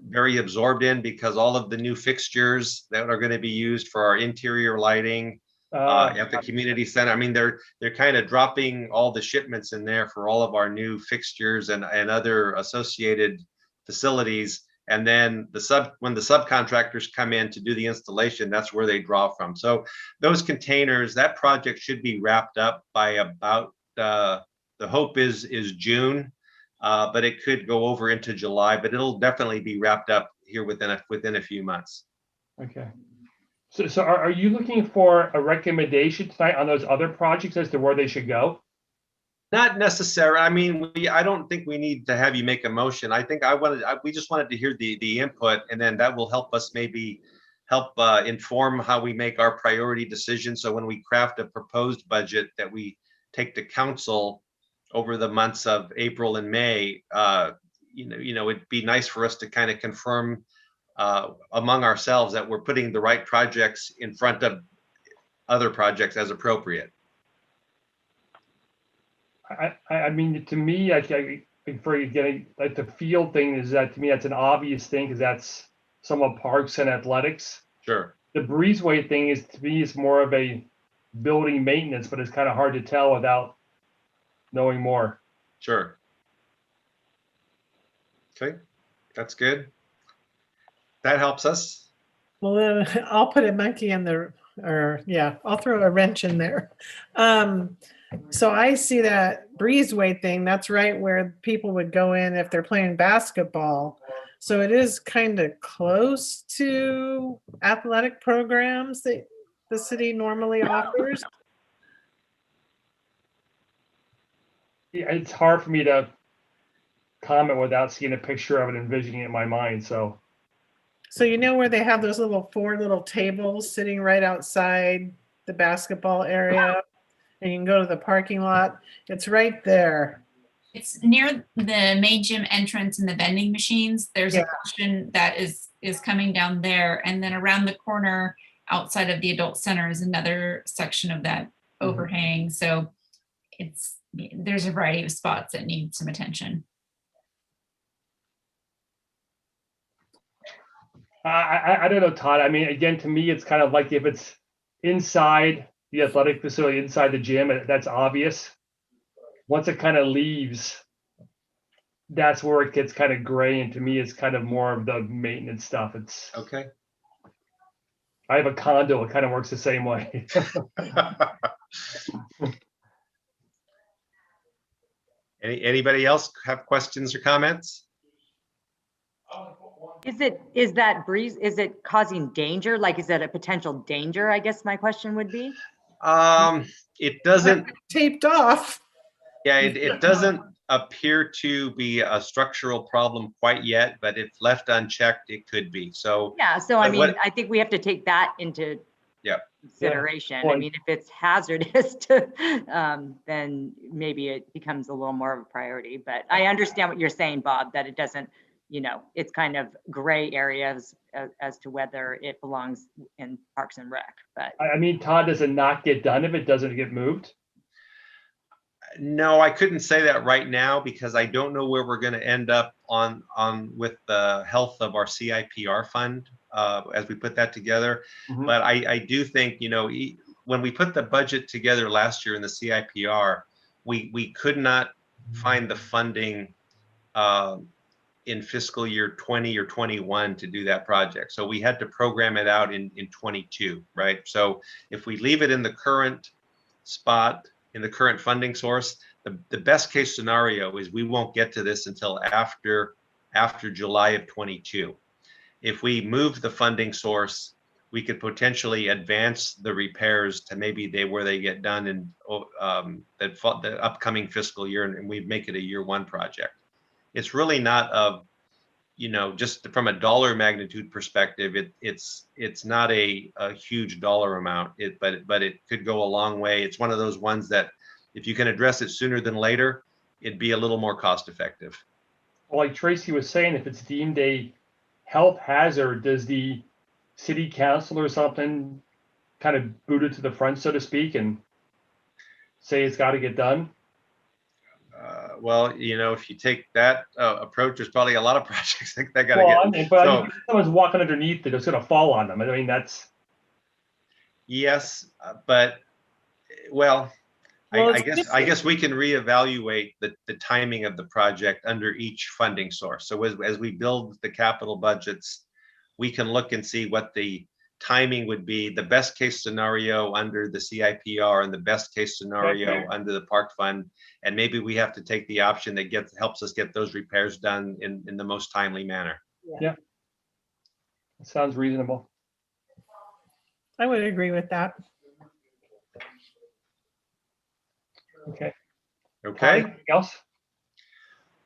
very absorbed in, because all of the new fixtures that are going to be used for our interior lighting at the community center. I mean, they're kind of dropping all the shipments in there for all of our new fixtures and other associated facilities. And then when the subcontractors come in to do the installation, that's where they draw from. So those containers, that project should be wrapped up by about, the hope is June, but it could go over into July, but it'll definitely be wrapped up here within a few months. Okay. So are you looking for a recommendation tonight on those other projects as to where they should go? Not necessarily. I mean, I don't think we need to have you make a motion. I think we just wanted to hear the input, and then that will help us maybe help inform how we make our priority decisions. So when we craft a proposed budget that we take to council over the months of April and May, it'd be nice for us to kind of confirm among ourselves that we're putting the right projects in front of other projects as appropriate. I mean, to me, for you getting like the field thing is that, to me, that's an obvious thing because that's some of parks and athletics. Sure. The breezeway thing is, to me, is more of a building maintenance, but it's kind of hard to tell without knowing more. Sure. Okay, that's good. That helps us. Well, then I'll put a monkey in there, I'll throw a wrench in there. So I see that breezeway thing, that's right where people would go in if they're playing basketball. So it is kind of close to athletic programs. the city normally offers? Yeah, it's hard for me to comment without seeing a picture of it, envisioning it in my mind. So So you know where they have those four little tables sitting right outside the basketball area, and you can go to the parking lot. It's right there. It's near the main gym entrance and the vending machines. There's Yeah. a portion that is coming down there. And then around the corner outside of the adult center is another section of that overhang. So there's a variety of spots that need some attention. I don't know, Todd. I mean, again, to me, it's kind of like if it's inside the athletic facility, inside the gym, that's obvious. Once it kind of leaves, that's where it gets kind of gray. And to me, it's kind of more of the maintenance stuff. It's Okay. I have a condo. It kind of works the same way. Anybody else have questions or comments? Is that breeze, is it causing danger? Like, is it a potential danger? I guess my question would be. It doesn't. Taped off. Yeah, it doesn't appear to be a structural problem quite yet, but if left unchecked, it could be. So Yeah, so I mean, I think we have to take that into consideration. Yeah. I mean, if it's hazardous to, then maybe it becomes a little more of a priority. But I understand what you're saying, Bob, that it doesn't, it's kind of gray areas as to whether it belongs in Parks and Rec. But I mean, Todd, does it not get done if it doesn't get moved? no, I couldn't say that right now because I don't know where we're going to end up on with the health of our CIPR fund as we put that together. But I do think, when we put the budget together last year in the CIPR, we could not find the funding in fiscal year 20 or 21 to do that project. So we had to program it out in 22, right? So if we leave it in the current spot, in the current funding source, the best case scenario is we won't get to this until after July of 22. If we move the funding source, we could potentially advance the repairs to maybe where they get done in the upcoming fiscal year, and we make it a year one project. It's really not just from a dollar magnitude perspective, it's not a huge dollar amount, but it could go a long way. It's one of those ones that if you can address it sooner than later, it'd be a little more cost effective. Well, like Tracy was saying, if it's deemed a health hazard, does the city council or something kind of boot it to the front, so to speak, and say it's got to get done? Well, if you take that approach, there's probably a lot of projects that got to Well, get. I mean, but if someone's walking underneath it, it's going to fall on them. I mean, that's. Yes, but I guess we can reevaluate the timing of the project under each funding source. So as we build the capital budgets, we can look and see what the timing would be, the best case scenario under the CIPR and the best case scenario under the park fund. And maybe we have to take the option that helps us get those repairs done in the most timely manner. Yeah. That sounds reasonable. I would agree with that. Okay. Okay. Anything else?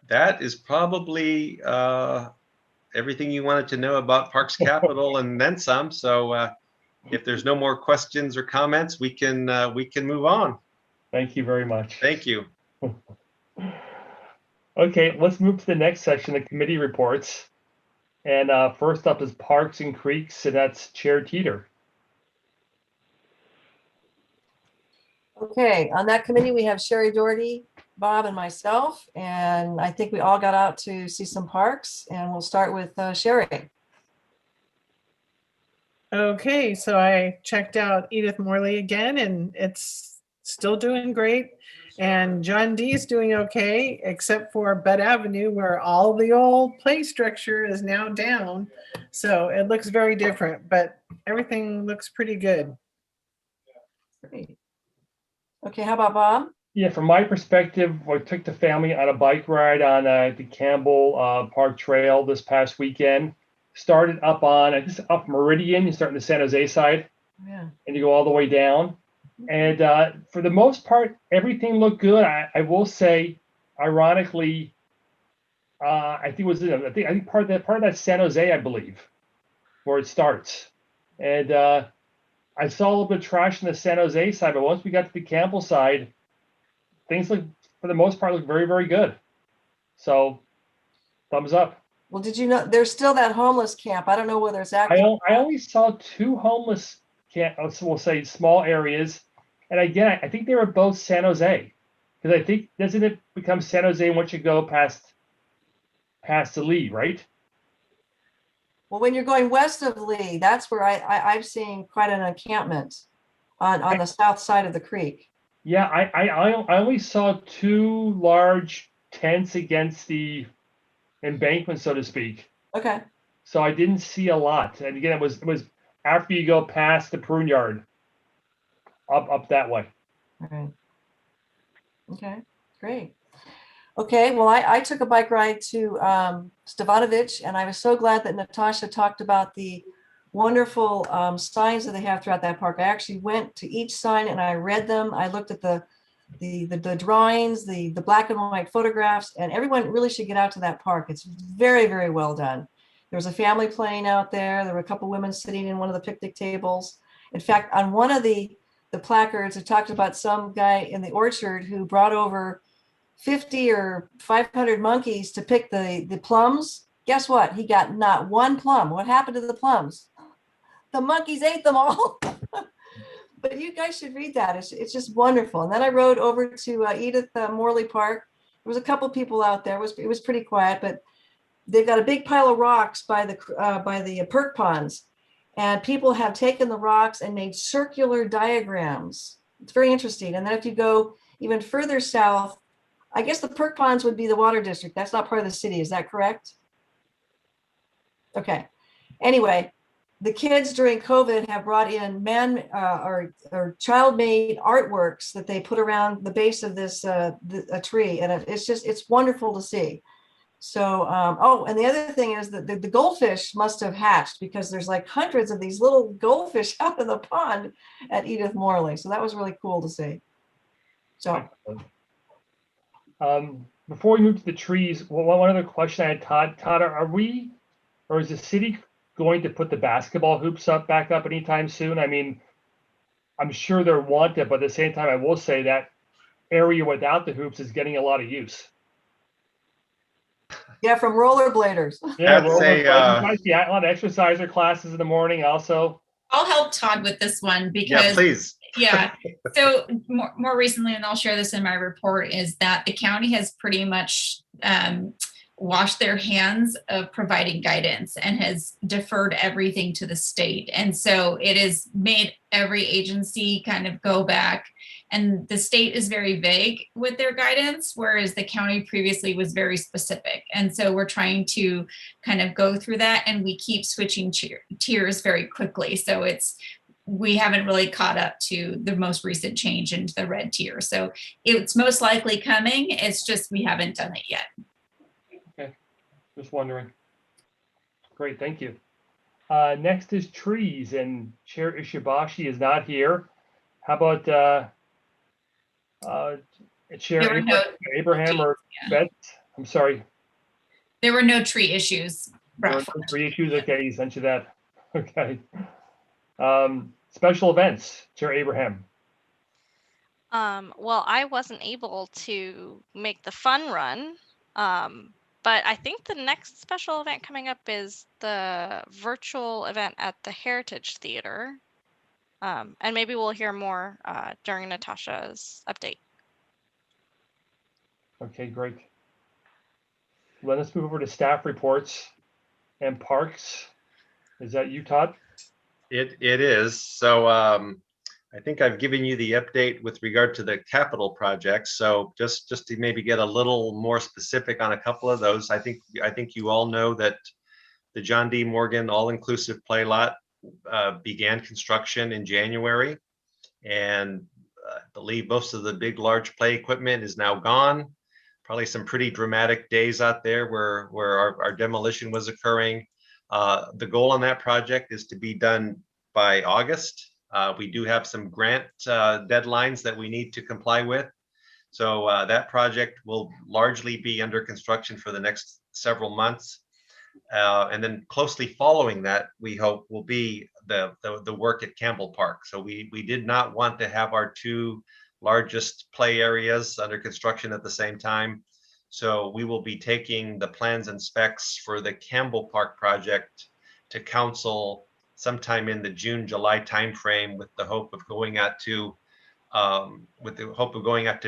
That is probably everything you wanted to know about Parks Capital and then some. So if there's no more questions or comments, we can move on. Thank you very much. Thank you. Okay, let's move to the next section, the committee reports. And first up is Parks and Creeks, and that's Chair Teeter. Okay, on that committee, we have Sherry Doherty, Bob, and myself, and I think we all got out to see some parks, and we'll start with Sherry. Okay, so I checked out Edith Morley again, and it's still doing great. And John D is doing okay, except for Bed Avenue, where all the old play structure is now down. So it looks very different, but everything looks pretty good. Great. Okay, how about Bob? Yeah, from my perspective, I took the family on a bike ride on the Campbell Park Trail this past weekend. Started up on, I guess, up Meridian, you start on the San Jose side, Yeah. and you go all the way down. And for the most part, everything looked good. I will say, ironically, I think it was I think part of that San Jose, I believe, where it starts. And I saw a little bit of trash in the San Jose side, but once we got to the Campbell side, things look, for the most part, look very, very good. So, thumbs up. Well, did you know there's still that homeless camp? I don't know whether it's active. I only saw 2 homeless camp, so we'll say small areas. And again, I think they were both San Jose, because I think, doesn't it become San Jose once you go past the Lee, right? Well, when you're going west of Lee, that's where I've seen quite an encampment on the south side of the creek. Yeah, I only saw 2 large tents against the embankment, so to speak. Okay. So I didn't see a lot. And again, it was after you go past the Pruneyard, up that way. All right. Okay, great. Okay, well, I took a bike ride to Stavanovich, and I was so glad that Natasha talked about the wonderful signs that they have throughout that park. I actually went to each sign and I read them. I looked at the drawings, the black and white photographs, and everyone really should get out to that park. It's very, very well done. There was a family playing out there. There were a couple women sitting in one of the picnic tables. In fact, on one of the placards, it talked about some guy in the orchard who brought over 50 or 500 monkeys to pick the plums. Guess what? He got not one plum. What happened to the plums? The monkeys ate them all. But you guys should read that. It's just wonderful. And then I rode over to Edith Morley Park. There was a couple people out there. It was pretty quiet, but they've got a big pile of rocks by the perk ponds, and people have taken the rocks and made circular diagrams. It's very interesting. And then if you go even further south, I guess the perk ponds would be the water district. That's not part of the city. Is that correct? Okay. Anyway, the kids during COVID have brought in or child-made artworks that they put around the base of this a tree, and it's wonderful to see. So, oh, and the other thing is that the goldfish must have hatched, because there's like hundreds of these little goldfish out in the pond at Edith Morley. So that was really cool to see. So. Before we move to the trees, one other question I had, Todd, are we, or is the city going to put the basketball hoops back up anytime soon? I mean, I'm sure they're wanted, but at the same time, I will say that area without the hoops is getting a lot of use. Yeah, from rollerbladers. Yeah, a lot of exerciser classes in the morning also. I'll help Todd with this one because yeah, please. Yeah. So more recently, and I'll share this in my report, is that the county has pretty much washed their hands of providing guidance and has deferred everything to the state. And so it has made every agency kind of go back, and the state is very vague with their guidance, whereas the county previously was very specific. And so we're trying to kind of go through that, and we keep switching tiers very quickly. So we haven't really caught up to the most recent change into the red tier. So it's most likely coming. It's just we haven't done it yet. Okay, just wondering. Great, thank you. Next is trees, and Chair Ishibashi is not here. How about Chair Abraham or Beth? I'm sorry. There were no tree issues. Tree issues, okay, you sent you that. Okay. Special events, Chair Abraham. Well, I wasn't able to make the fun run, but I think the next special event coming up is the virtual event at the Heritage Theater. And maybe we'll hear more during Natasha's update. Okay, great. Let us move over to staff reports and parks. Is that you, Todd? It is. So I think I've given you the update with regard to the capital projects. So just to maybe get a little more specific on a couple of those, I think you all know that the John D. Morgan all-inclusive play lot began construction in January, and I believe most of the big, large play equipment is now gone. Probably some pretty dramatic days out there where our demolition was occurring. The goal on that project is to be done by August, We do have some grant deadlines that we need to comply with. So that project will largely be under construction for the next several months. And then closely following that, we hope will be the work at Campbell Park. So we did not want to have our two largest play areas under construction at the same time. So we will be taking the plans and specs for the Campbell Park project to council sometime in the June-July timeframe, with the hope of going out to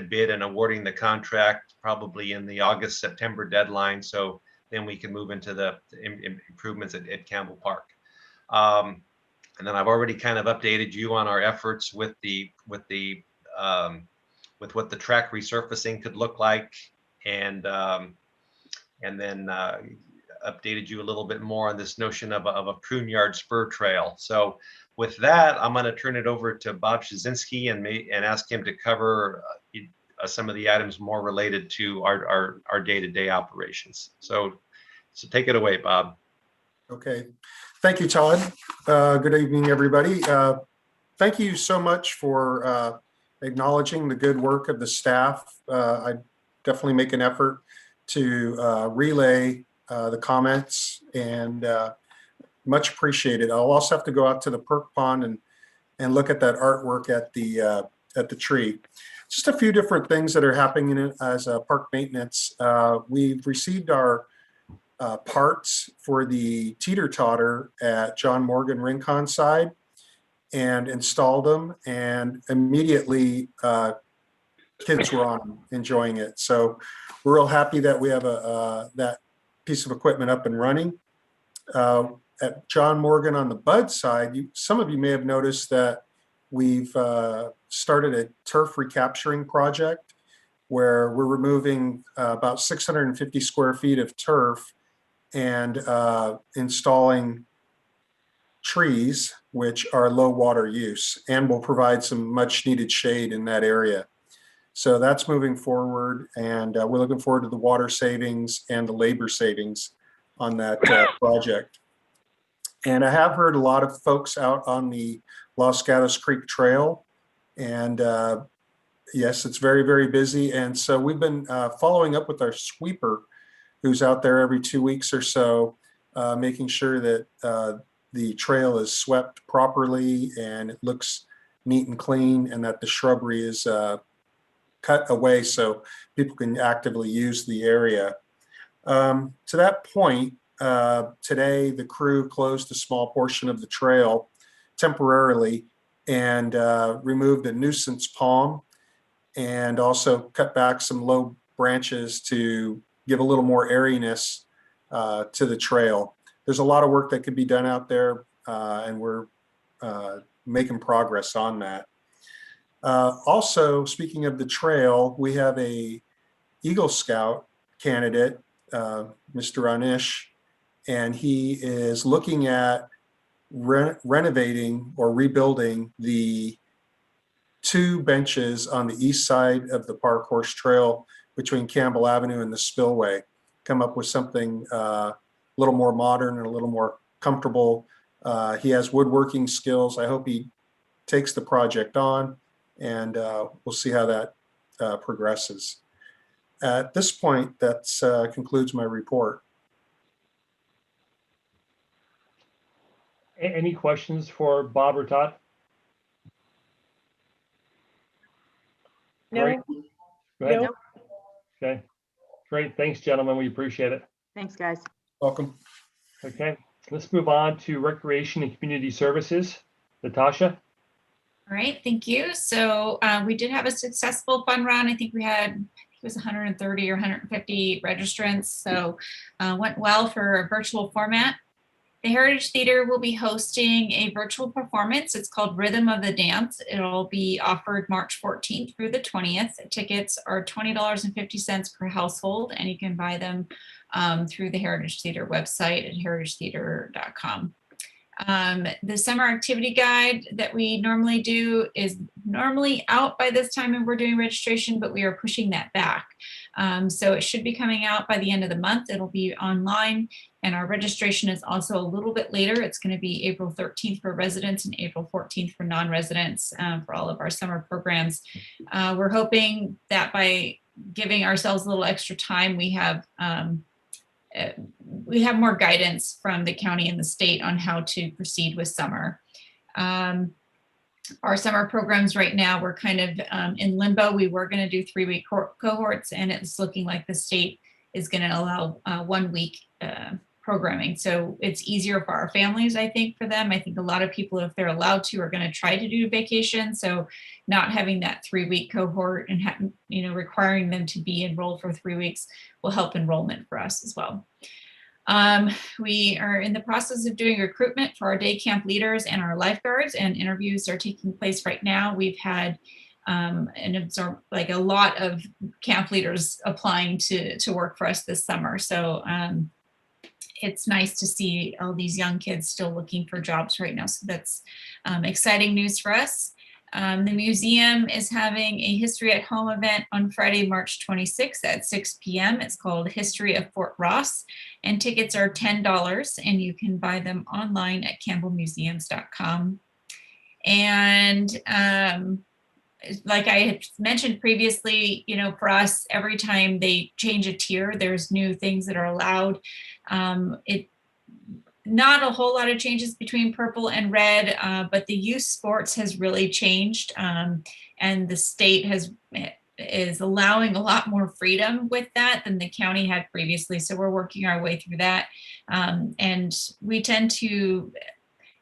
bid and awarding the contract probably in the August-September deadline. So then we can move into the improvements at Campbell Park. And then I've already kind of updated you on our efforts with what the track resurfacing could look like, and then updated you a little bit more on this notion of a Pruneyard spur trail. So with that, I'm going to turn it over to Bob Shazinski and ask him to cover some of the items more related to our day-to-day operations. So take it away, Bob. Okay, thank you, Todd. Good evening, everybody. Thank you so much for acknowledging the good work of the staff. I definitely make an effort to relay the comments, and much appreciated. I'll also have to go out to the perk pond and look at that artwork at the tree. Just a few different things that are happening as park maintenance. We've received our parts for the teeter-totter at John Morgan Rincon side and installed them, and immediately kids were on them, enjoying it. So we're real happy that we have that piece of equipment up and running. At John Morgan on the Bud side, some of you may have noticed that we've started a turf recapturing project where we're removing about 650 square feet of turf and installing trees, which are low water use and will provide some much needed shade in that area. So that's moving forward, and we're looking forward to the water savings and the labor savings on that project. And I have heard a lot of folks out on the Los Gatos Creek Trail, and yes, it's very, very busy. And so we've been following up with our sweeper, who's out there every 2 weeks or so, making sure that the trail is swept properly and it looks neat and clean, and that the shrubbery is cut away so people can actively use the area. To that point, today the crew closed a small portion of the trail temporarily and removed a nuisance palm, and also cut back some low branches to give a little more airiness to the trail. There's a lot of work that could be done out there, and we're making progress on that. Also, speaking of the trail, we have a Eagle Scout candidate, Mr. Anish, and he is looking at renovating or rebuilding the 2 benches on the east side of the Park Horse Trail between Campbell Avenue and the spillway. Come up with something a little more modern and a little more comfortable. He has woodworking skills. I hope he takes the project on, and we'll see how that progresses. At this point, that concludes my report. Any questions for Bob or Todd? No. Great. Go ahead. No. Okay, great. Thanks, gentlemen. We appreciate it. Thanks, guys. Welcome. Okay, let's move on to Recreation and Community Services. Natasha? All right, thank you. So we did have a successful fun run. I think it was 130 or 150 registrants. So went well for a virtual format. The Heritage Theater will be hosting a virtual performance. It's called Rhythm of the Dance. It'll be offered March 14th through the 20th. Tickets are $20.50 per household, and you can buy them through the Heritage Theater website at heritagetheater.com. The summer activity guide that we normally do is normally out by this time and we're doing registration, but we are pushing that back. So it should be coming out by the end of the month. It'll be online, and our registration is also a little bit later. It's going to be April 13th for residents and April 14th for non-residents for all of our summer programs. We're hoping that by giving ourselves a little extra time, we have more guidance from the county and the state on how to proceed with summer. Our summer programs right now, we're kind of in limbo. We were going to do 3-week cohorts, and it's looking like the state is going to allow 1 week programming. So it's easier for our families, I think, for them. I think a lot of people, if they're allowed to, are going to try to do vacation. So not having that 3-week cohort and requiring them to be enrolled for 3 weeks will help enrollment for us as well. We are in the process of doing recruitment for our day camp leaders and our lifeguards, and interviews are taking place right now. We've had a lot of camp leaders applying to work for us this summer. So it's nice to see all these young kids still looking for jobs right now. So that's exciting news for us. The museum is having a History at Home event on Friday, March 26th at 6 p.m. It's called History of Fort Ross, and tickets are $10, and you can buy them online at campbellmuseums.com. And like I had mentioned previously, for us, every time they change a tier, there's new things that are allowed. Not a whole lot of changes between purple and red, but the youth sports has really changed, and the state is allowing a lot more freedom with that than the county had previously. So we're working our way through that, and we tend to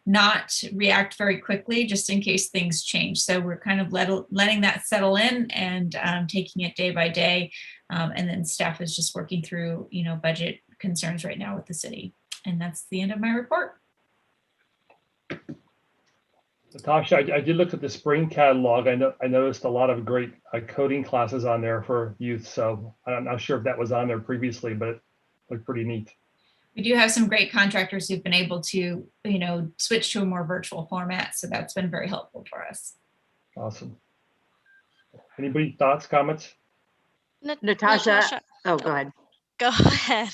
not react very quickly just in case things change. So we're kind of letting that settle in and taking it day by day, and then staff is just working through budget concerns right now with the city. And that's the end of my report. Natasha, I did look at the spring catalog. I noticed a lot of great coding classes on there for youth. So I'm not sure if that was on there previously, but it looked pretty neat. We do have some great contractors who've been able to, switch to a more virtual format. So that's been very helpful for us. Awesome. Anybody thoughts, comments? Natasha. Oh, go ahead. Go ahead.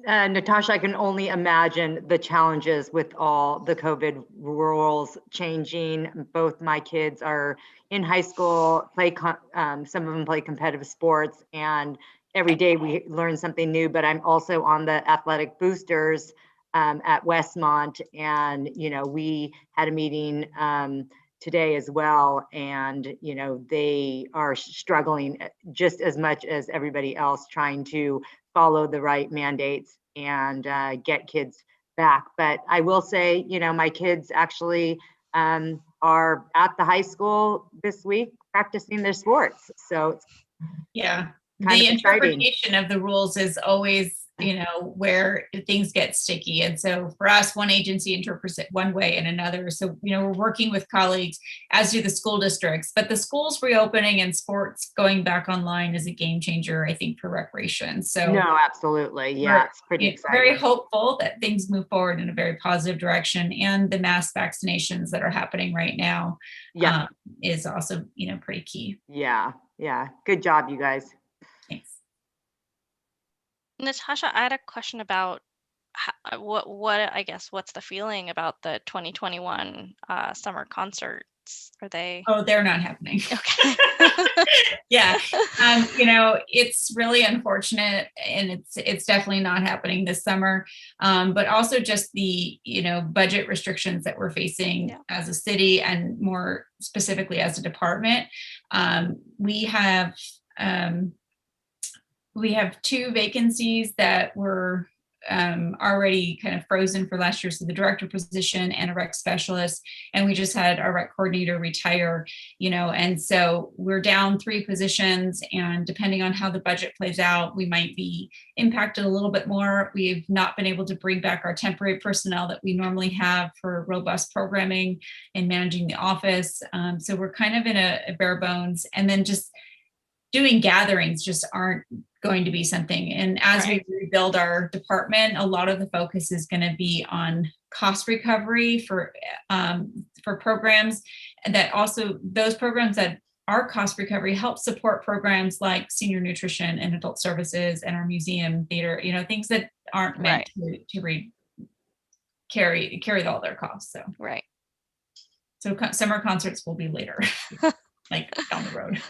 Natasha, I can only imagine the challenges with all the COVID rules changing. Both my kids are in high school, some of them play competitive sports, and every day we learn something new, but I'm also on the athletic boosters at Westmont, and we had a meeting today as well, and they are struggling just as much as everybody else trying to follow the right mandates and get kids back. But I will say, my kids actually are at the high school this week practicing their sports. So it's the interpretation of the rules is always, where things get sticky. And so for us, one agency interprets it one way and another. So, we're working with colleagues, as do the school districts, but the schools reopening and sports going back online is a game changer, I think, for recreation. So no, absolutely. Yeah, it's pretty exciting. Very hopeful that things move forward in a very positive direction, and the mass vaccinations that are happening right now is also, pretty key. Yeah. Good job, you guys. Thanks. Natasha, I had a question about what's the feeling about the 2021 summer concerts? Are they? Oh, they're not happening. Okay. Yeah. It's really unfortunate, and it's definitely not happening this summer. But also just the, budget restrictions that we're facing as a city, and more specifically as a department. We have 2 vacancies that were already kind of frozen for last year. So the director position and a rec specialist, and we just had our rec coordinator retire, and so we're down 3 positions, and depending on how the budget plays out, we might be impacted a little bit more. We've not been able to bring back our temporary personnel that we normally have for robust programming and managing the office. So we're kind of in a bare bones, and then just doing gatherings just aren't going to be something. And as we rebuild our department, a lot of the focus is going to be on cost recovery for programs, and that also those programs that are cost recovery help support programs like senior nutrition and adult services and our museum theater, things that aren't meant to carry all their costs. So so summer concerts will be later, like down the road.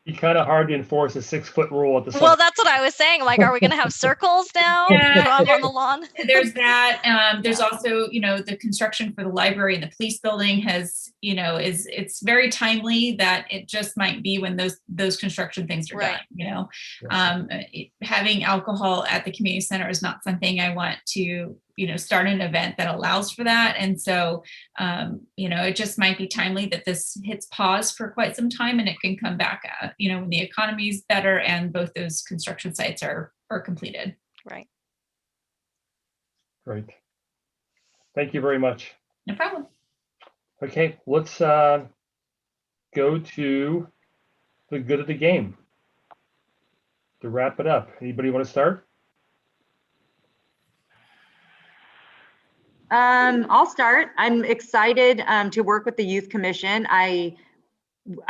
Be kind of hard to enforce a 6-foot rule at the Well, that's what I was saying. Like, are we going to have circles now on the lawn? There's that. There's also, the construction for the library and the police building has, it's very timely that it just might be when those construction things are done. Having alcohol at the community center is not something I want to, start an event that allows for that. And so, it just might be timely that this hits pause for quite some time, and it can come back, when the economy is better and both those construction sites are completed. Right. Great. Thank you very much. No problem. Okay, let's go to the good of the game to wrap it up. Anybody want to start? I'll start. I'm excited to work with the Youth Commission. I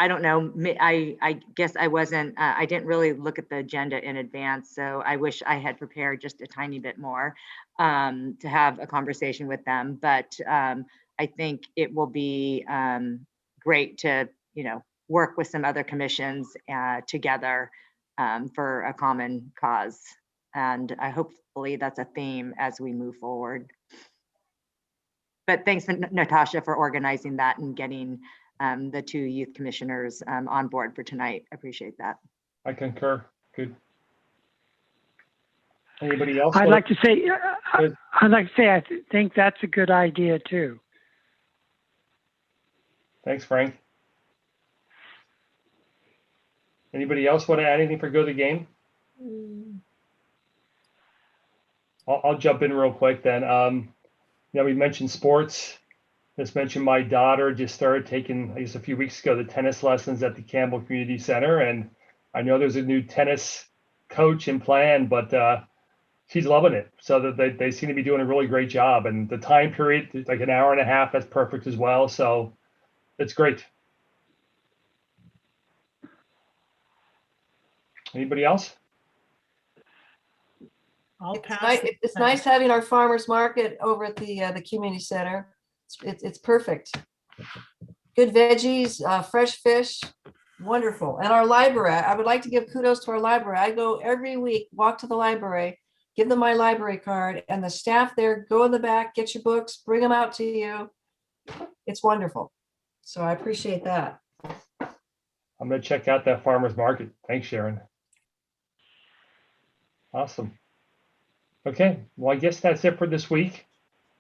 don't know, I guess I wasn't, I didn't really look at the agenda in advance, so I wish I had prepared just a tiny bit more to have a conversation with them. But I think it will be great to, work with some other commissions together for a common cause. And I hopefully that's a theme as we move forward. But thanks, Natasha, for organizing that and getting the 2 youth commissioners on board for tonight. I appreciate that. I concur. Good. Anybody else? I'd like to say, I think that's a good idea too. Thanks, Frank. Anybody else want to add anything for Go the Game? I'll jump in real quick then. We mentioned sports. Just mentioned my daughter just started taking, I guess a few weeks ago, the tennis lessons at the Campbell Community Center. And I know there's a new tennis coach in plan, but she's loving it. So that they seem to be doing a really great job. And the time period, like an hour and a half, that's perfect as well. So it's great. Anybody else? It's nice having our farmers market over at the community center. It's perfect. Good veggies, fresh fish, wonderful. And our library, I would like to give kudos to our library. I go every week, walk to the library, give them my library card, and the staff there go in the back, get your books, bring them out to you. It's wonderful. So I appreciate that. I'm going to check out that farmer's market. Thanks, Sharon. Awesome. Okay, well, I guess that's it for this week.